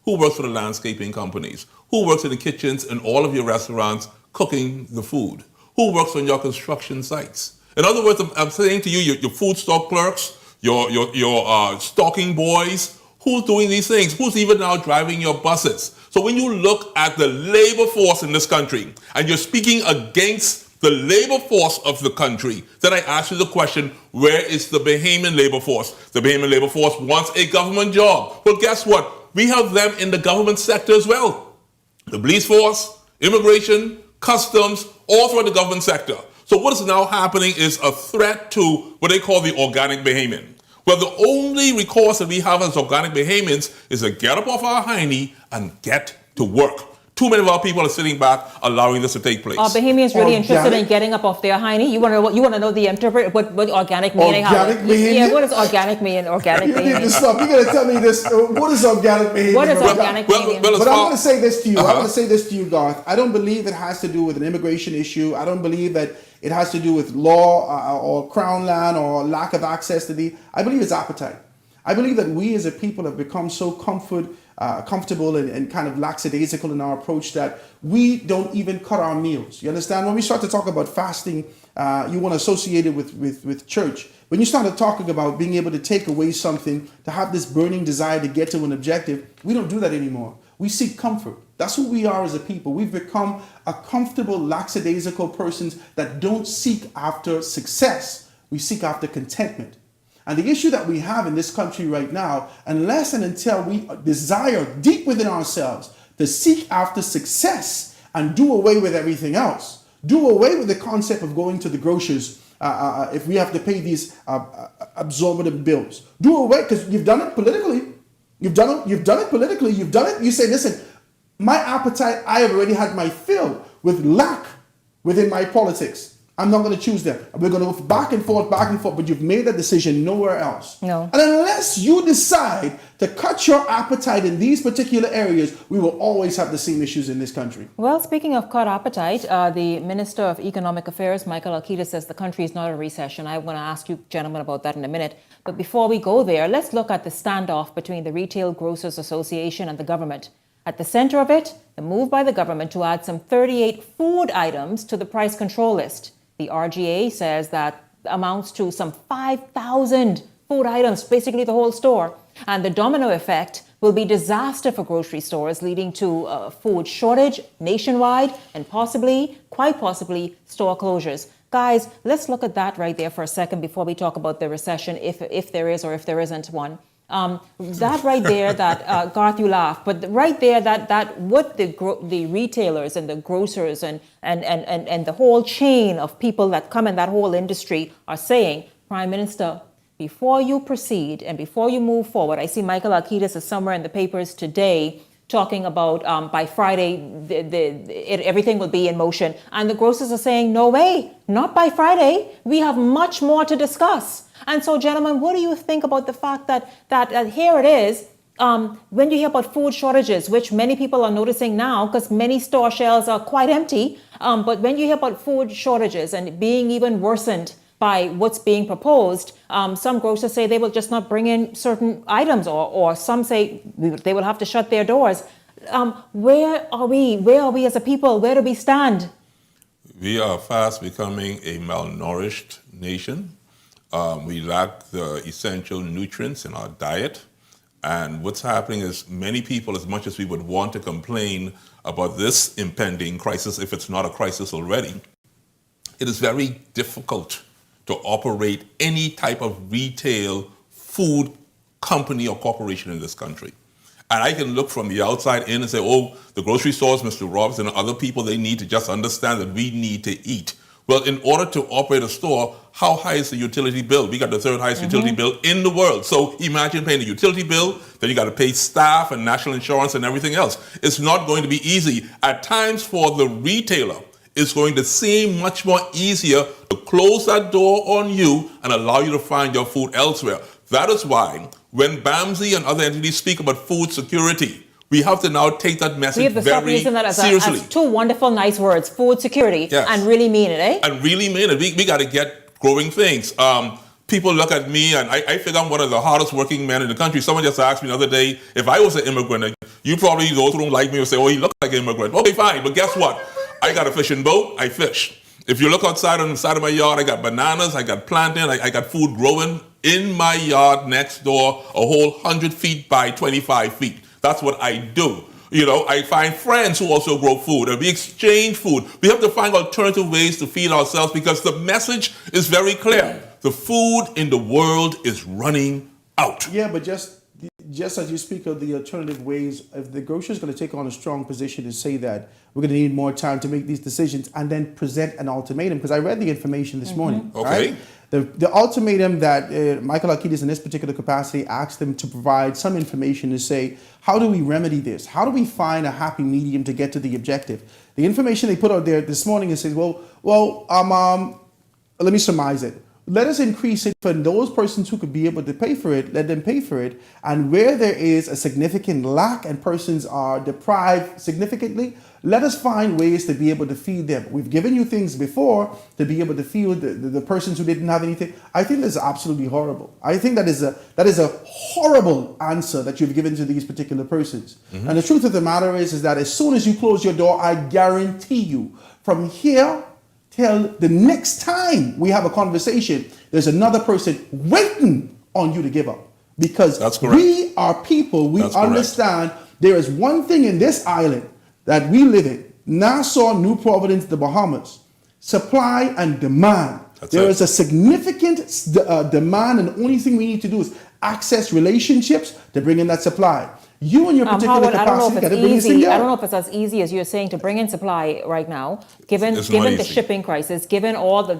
Who works for the landscaping companies? Who works in the kitchens in all of your restaurants cooking the food? Who works on your construction sites? In other words, I'm saying to you, your food stock clerks, your stocking boys, who's doing these things? Who's even now driving your buses? So when you look at the labor force in this country and you're speaking against the labor force of the country, then I ask you the question, where is the Bahamian labor force? The Bahamian labor force wants a government job. Well, guess what? We have them in the government sector as well. The police force, immigration, customs, all throughout the government sector. So what is now happening is a threat to what they call the organic Bahamian. Well, the only recourse that we have as organic Bahamians is to get up off our hiney and get to work. Too many of our people are sitting back, allowing this to take place. Are Bahamians really interested in getting up off their hiney? You want to know the interpret what organic meaning? Organic Bahamian? Yeah, what does organic mean? Organic You need Bahamian. to stop. You got to tell me this. What is organic Bahamian? What is organic Bahamian? But I'm going to say this to you. I'm going to say this to you, Garth. I don't believe it has to do with an immigration issue. I don't believe that it has to do with law or crown land or lack of access to I believe it's appetite. I believe that we as a people have become so comfortable and kind of lackadaisical in our approach that we don't even cut our meals. You understand? When we start to talk about fasting, you want to associate it with church. When you start talking about being able to take away something, to have this burning desire to get to an objective, we don't do that anymore. We seek comfort. That's who we are as a people. We've become a comfortable, lackadaisical persons that don't seek after success. We seek after contentment. And the issue that we have in this country right now, unless and until we desire deep within ourselves to seek after success and do away with everything else, do away with the concept of going to the grocers if we have to pay these absorbent bills. Do away, because you've done it politically. You've done it politically. You've done it. You say, listen, my appetite, I have already had my fill with lack within my politics. I'm not going to choose them. We're going to go back and forth, but you've made that decision nowhere else. No. And unless you decide to cut your appetite in these particular areas, we will always have the same issues in this country. Well, speaking of cut appetite, the Minister of Economic Affairs, Michael Alkita, says the country is not in a recession. I want to ask you gentlemen about that in a minute. But before we go there, let's look at the standoff between the Retail Grocers Association and the government. At the center of it, the move by the government to add some 38 food items to the price control list. The RGA says that amounts to some 5,000 food items, basically the whole store. And the domino effect will be disaster for grocery stores, leading to a food shortage nationwide and quite possibly, store closures. Guys, let's look at that right there for a second before we talk about the recession, if there is or if there isn't one. That right there, that Garth, you laugh, but right there, that what the retailers and the grocers and the whole chain of people that come in that whole industry are saying, Prime Minister, before you proceed and before you move forward, I see Michael Alkitis is somewhere in the papers today talking about by Friday everything will be in motion, and the grocers are saying, no way, not by Friday. We have much more to discuss. And so, gentlemen, what do you think about the fact that here it is, when you hear about food shortages, which many people are noticing now because many store shelves are quite empty, but when you hear about food shortages and being even worsened by what's being proposed, some grocers say they will just not bring in certain items, or some say they will have to shut their doors. Where are we as a people? Where do we stand? We are fast becoming a malnourished nation. We lack the essential nutrients in our diet. And what's happening is many people, as much as we would want to complain about this impending crisis, if it's not a crisis already, it is very difficult to operate any type of retail food company or corporation in this country. And I can look from the outside in and say, oh, the grocery stores, Mr. Robinson and other people, they need to just understand that we need to eat. Well, in order to operate a store, how high is the utility bill? We got the third highest utility bill in the world. So imagine paying the utility bill, then you got to pay staff and national insurance and everything else. It's not going to be easy. At times for the retailer, it's going to seem much more easier to close that door on you and allow you to find your food elsewhere. That is why when BAMSI and other entities speak about food security, we have to now take that message We have to stop very using that seriously. as two wonderful, nice words, food security, Yes. and really mean it, eh? And really mean it. We got to get growing things. People look at me, and I figure I'm one of the hardest working men in the country. Someone just asked me the other day, if I was an immigrant, you probably, those who don't like me, would say, oh, he looks like an immigrant. Okay, fine, but guess what? I got a fishing boat, I fish. If you look outside on the side of my yard, I got bananas, I got plantain, I got food growing in my yard next door, a whole 100 feet by 25 feet. That's what I do. You know, I find friends who also grow food, and we exchange food. We have to find alternative ways to feed ourselves because the message is very clear. The food in the world is running out. Yeah, but just as you speak of the alternative ways, if the grocer is going to take on a strong position to say that we're going to need more time to make these decisions and then present an ultimatum, because I read the information this morning. Okay. Right? The ultimatum that Michael Alcides in this particular capacity asked them to provide some information to say, how do we remedy this? How do we find a happy medium to get to the objective? The information they put out there this morning is says, let me surmise it. Let us increase it for those persons who could be able to pay for it, let them pay for it. And where there is a significant lack and persons are deprived significantly, let us find ways to be able to feed them. We've given you things before to be able to feed the persons who didn't have anything. I think that's absolutely horrible. I think that is a horrible answer that you've given to these particular persons. Mm-hmm. And the truth of the matter is that as soon as you close your door, I guarantee you, from here till the next time we have a conversation, there's another person waiting on you to give up. Because we are people, we understand there is one thing in this island that we live in, Nassau, New Providence, the Bahamas, supply and demand. There is a significant demand, and the only thing we need to do is access relationships to bring in that supply. You and your particular capacity got to bring this in. I don't know if it's as easy as you're saying to bring in supply right now, given the shipping crisis, given all the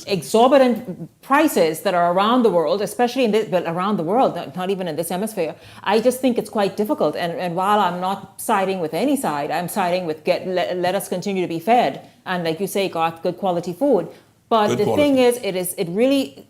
exorbitant prices that are around the world, especially around the world, not even in this hemisphere. I just think it's quite difficult. And while I'm not siding with any side, I'm siding with let us continue to be fed, and like you say, got good quality food. But the thing is, it really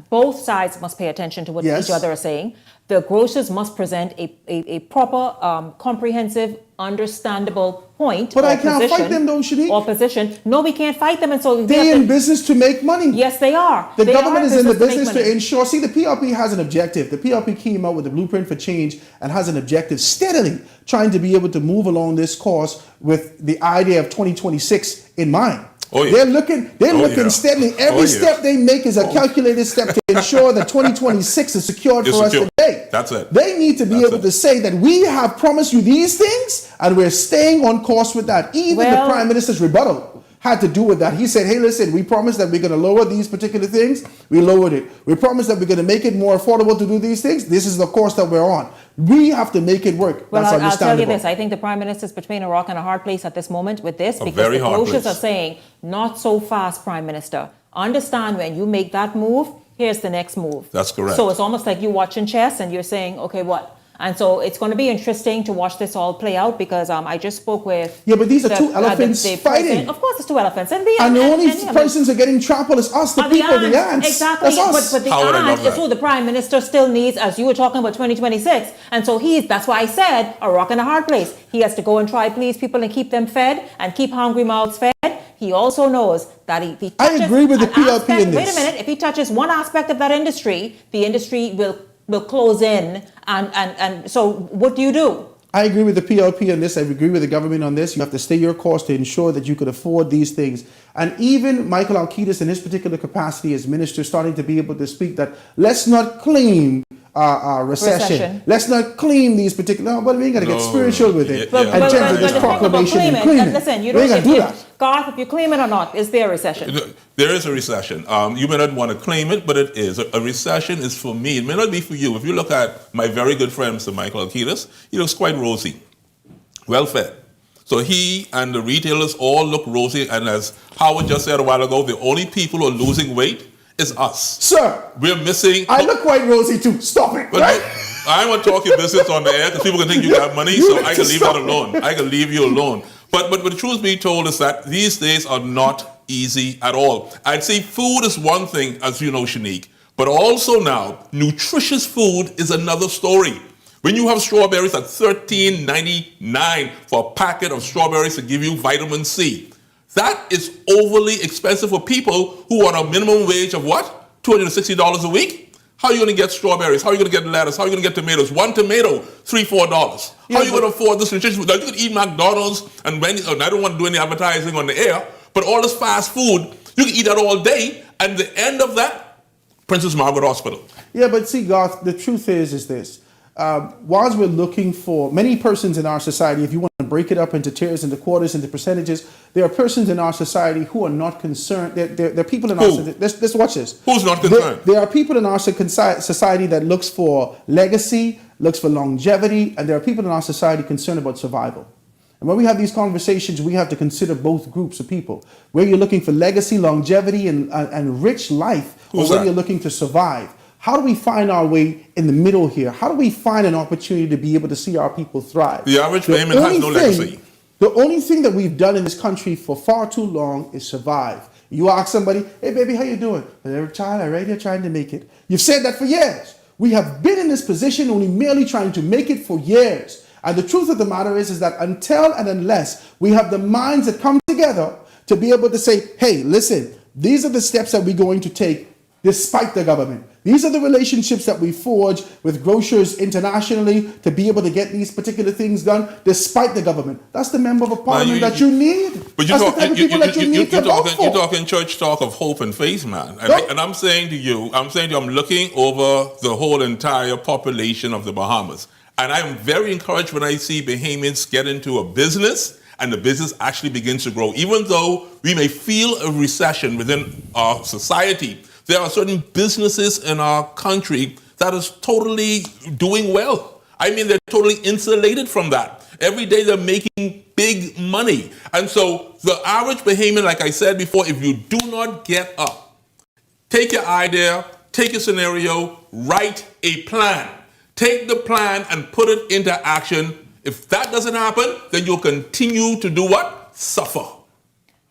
both sides must pay attention to what each other are saying. The grocers must present a proper, comprehensive, understandable point. But I can't fight them though, Shanique. Or position. No, we can't fight them, and so they're in business to make money. Yes, they are. The government is in the business to ensure. See, the PLP has an objective. The PLP came out with the blueprint for change and has an objective, steadily trying to be able to move along this course with the idea of 2026 in mind. Oh, yeah. They're looking steadily. Every step they make is a calculated step to ensure that 2026 is secured for us today. That's it. They need to be able to say that we have promised you these things and we're staying on course with that. Even the Prime Minister's rebuttal had to do with that. He said, hey, listen, we promised that we're going to lower these particular things. We lowered it. We promised that we're going to make it more affordable to do these things. This is the course that we're on. We have to make it work. Well, That's I'll understandable. tell you this. I think the Prime Minister's between a rock and a hard place at this moment with this, because the grocers are saying, not so fast, Prime Minister. Understand, when you make that move, here's the next move. That's correct. So it's almost like you watching chess and you're saying, okay, what? And so it's going to be interesting to watch this all play out, because I just spoke with... Yeah, but these are two elephants fighting. Of course, it's two elephants. And the only persons are getting trampled is us, the people, the ants. Exactly. That's us. But the ant is who the Prime Minister still needs, as you were talking about 2026. And so that's why I said a rock and a hard place. He has to go and try please people and keep them fed and keep hungry mouths fed. He also knows that if he touches... I agree with the PLP in this. Wait a minute. If he touches one aspect of that industry, the industry will close in, and so what do? I agree with the PLP on this. I agree with the government on this. You have to stay your course to ensure that you could afford these things. And even Michael Alcides in his particular capacity as minister starting to be able to speak that let's not claim recession. Let's not claim these particular... No, but we ain't got to get spiritual with it. But in terms of this proclamation and claiming. Listen, you we ain't got to do that. Garth, if you claim it or not, is there a recession? There is a recession. You may not want to claim it, but it is. A recession is for me. It may not be for you. If you look at my very good friend, Mr. Michael Alcides, he looks quite rosy, well-fed. So he and the retailers all look rosy. And as Howard just said a while ago, the only people who are losing weight is us. Sir. We're missing... I look quite rosy too. Stop it. But right? I want to talk your business on the air because people can think you got money, so I can leave that alone. I can leave you alone. But the truth being told is that these days are not easy at all. I'd say food is one thing, as you know, Shanique, but also now, nutritious food is another story. When you have strawberries at $13.99 for a packet of strawberries to give you vitamin C, that is overly expensive for people who are on a minimum wage of what? $260 a week? How are you going to get strawberries? How are you going to get lettuce? How are you going to get tomatoes? One tomato, $3, $4. How are you going to afford this nutritious food? Now, you could eat McDonald's and Wendy's, and I don't want to do any advertising on the air, but all this fast food, you can eat that all day, and the end of that, Princess Margaret Hospital. Yeah, but see, Garth, the truth is this. Whilst we're looking for many persons in our society, if you want to break it up into tiers, into quarters, into percentages, there are persons in our society who are not concerned. There are people in our society. Let's watch this. Who's not concerned? There are people in our society that looks for legacy, looks for longevity, and there are people in our society concerned about survival. And when we have these conversations, we have to consider both groups of people. Where you're looking for legacy, longevity, and rich life, or whether you're looking to survive. How do we find our way in the middle here? How do we find an opportunity to be able to see our people thrive? The average payment has no legacy. The only thing that we've done in this country for far too long is survive. You ask somebody, hey baby, how you doing? They're right here trying to make it. You've said that for years. We have been in this position only merely trying to make it for years. And the truth of the matter is that until and unless we have the minds that come together to be able to say, hey, listen, these are the steps that we're going to take despite the government. These are the relationships that we forge with grocers internationally to be able to get these particular things done despite the government. That's the member of parliament that you need. But you're talking church talk of hope and faith, man. And I'm saying to you, I'm looking over the whole entire population of the Bahamas. And I am very encouraged when I see Bahamians get into a business and the business actually begins to grow. Even though we may feel a recession within our society, there are certain businesses in our country that is totally doing well. I mean, they're totally insulated from that. Every day they're making big money. And so the average Bahamian, like I said before, if you do not get up, take your idea, take a scenario, write a plan. Take the plan and put it into action. If that doesn't happen, then you'll continue to do what? Suffer.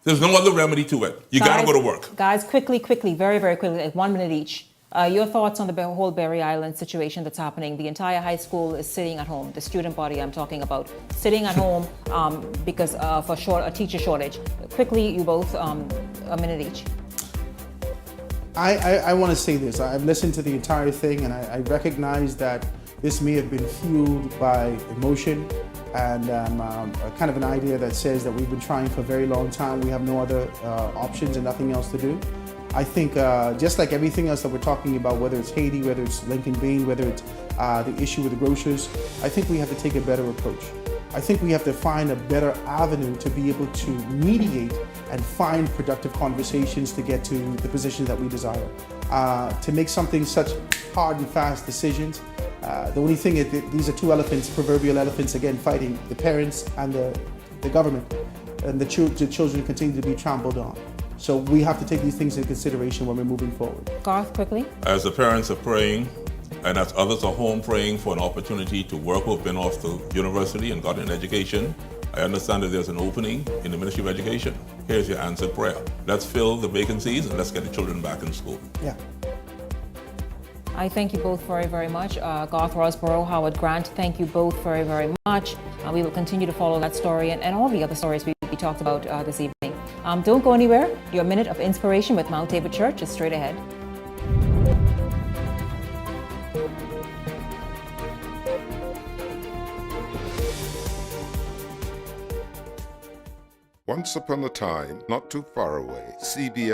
There's no other remedy to it. You got to go to work. Guys, quickly, very, very quickly, like 1 minute each. Your thoughts on the whole Berry Island situation that's happening? The entire high school is sitting at home. The student body I'm talking about, sitting at home because of a teacher shortage. Quickly, you both, a minute each. I want to say this. I've listened to the entire thing, and I recognize that this may have been fueled by emotion and kind of an idea that says that we've been trying for a very long time. We have no other options and nothing else to do. I think just like everything else that we're talking about, whether it's Haiti, whether it's Lincoln Bain, whether it's the issue with the grocers, I think we have to take a better approach. I think we have to find a better avenue to be able to mediate and find productive conversations to get to the position that we desire. To make something such hard and fast decisions, the only thing is that these are two elephants, proverbial elephants, again, fighting, the parents and the government, and the children continue to be trampled on. So we have to take these things into consideration when we're moving forward. Garth, quickly. As the parents are praying, and as others are home praying for an opportunity to work who've been off the university and got an education, I understand that there's an opening in the Ministry of Education. Here's your answered prayer. Let's fill the vacancies and let's get the children back in school. Yeah. I thank you both very, very much. Garth Rosborough, Howard Grant, thank you both very, very much. We will continue to follow that story and all the other stories we talked about this evening. Don't go anywhere. Your Minute of Inspiration with Mount Tabor Church is straight ahead. Once upon a time, not too far away, CBS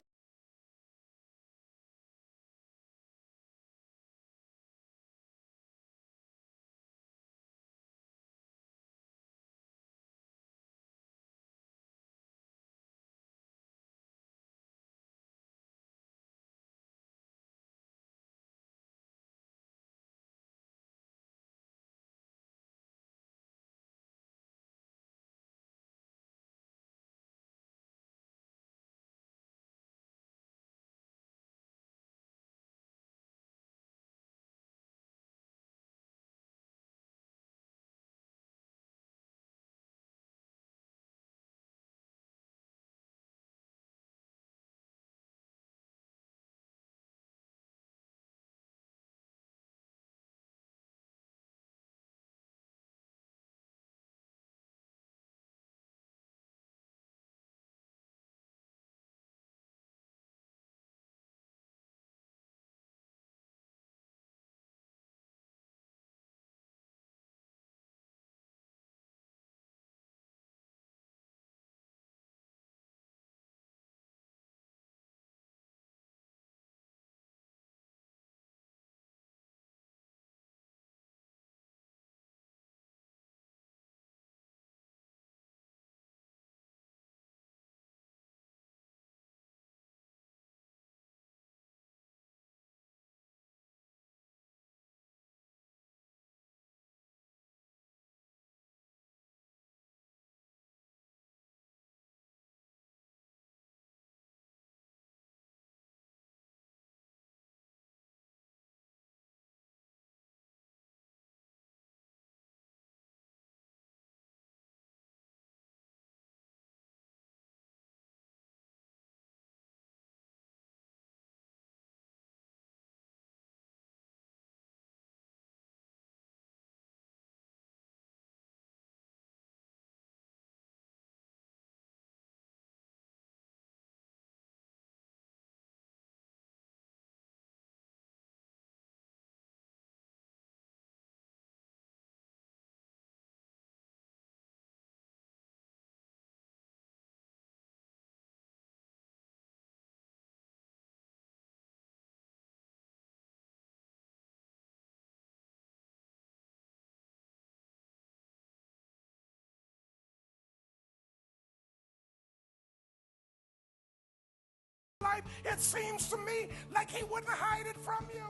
life, it seems to me like he wouldn't hide it from you.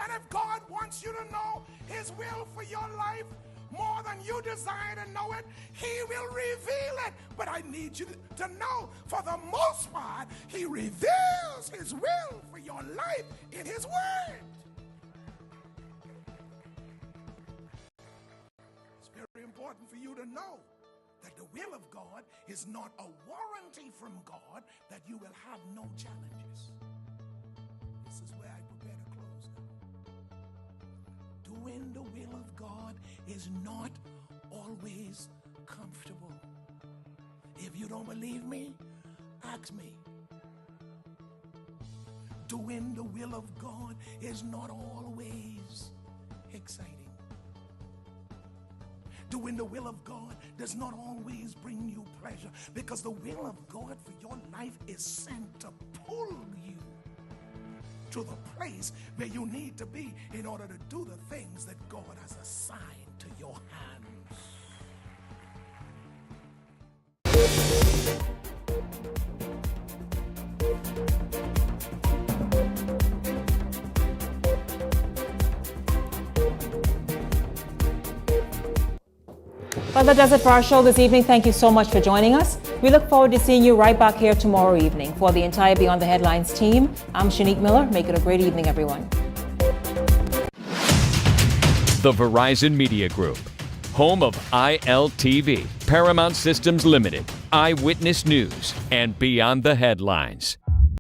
And if God wants you to know his will for your life more than you desire to know it, he will reveal it. But I need you to know, for the most part, he reveals his will for your life in his word. It's very important for you to know that the will of God is not a warranty from God that you will have no challenges. This is where I prepare to close now. Doing the will of God is not always comfortable. If you don't believe me, ask me. Doing the will of God is not always exciting. Doing the will of God does not always bring you pleasure, because the will of God for your life is sent to pull you to the place where you need to be in order to do the things that God has assigned to your hands. Well, that does it for our show this evening. Thank you so much for joining us. We look forward to seeing you right back here tomorrow evening. For the entire Beyond the Headlines team, I'm Shanique Miller. Make it a great evening, everyone. The Verizon Media Group, home of ILTV, Paramount Systems Limited, Eyewitness News, and Beyond the Headlines.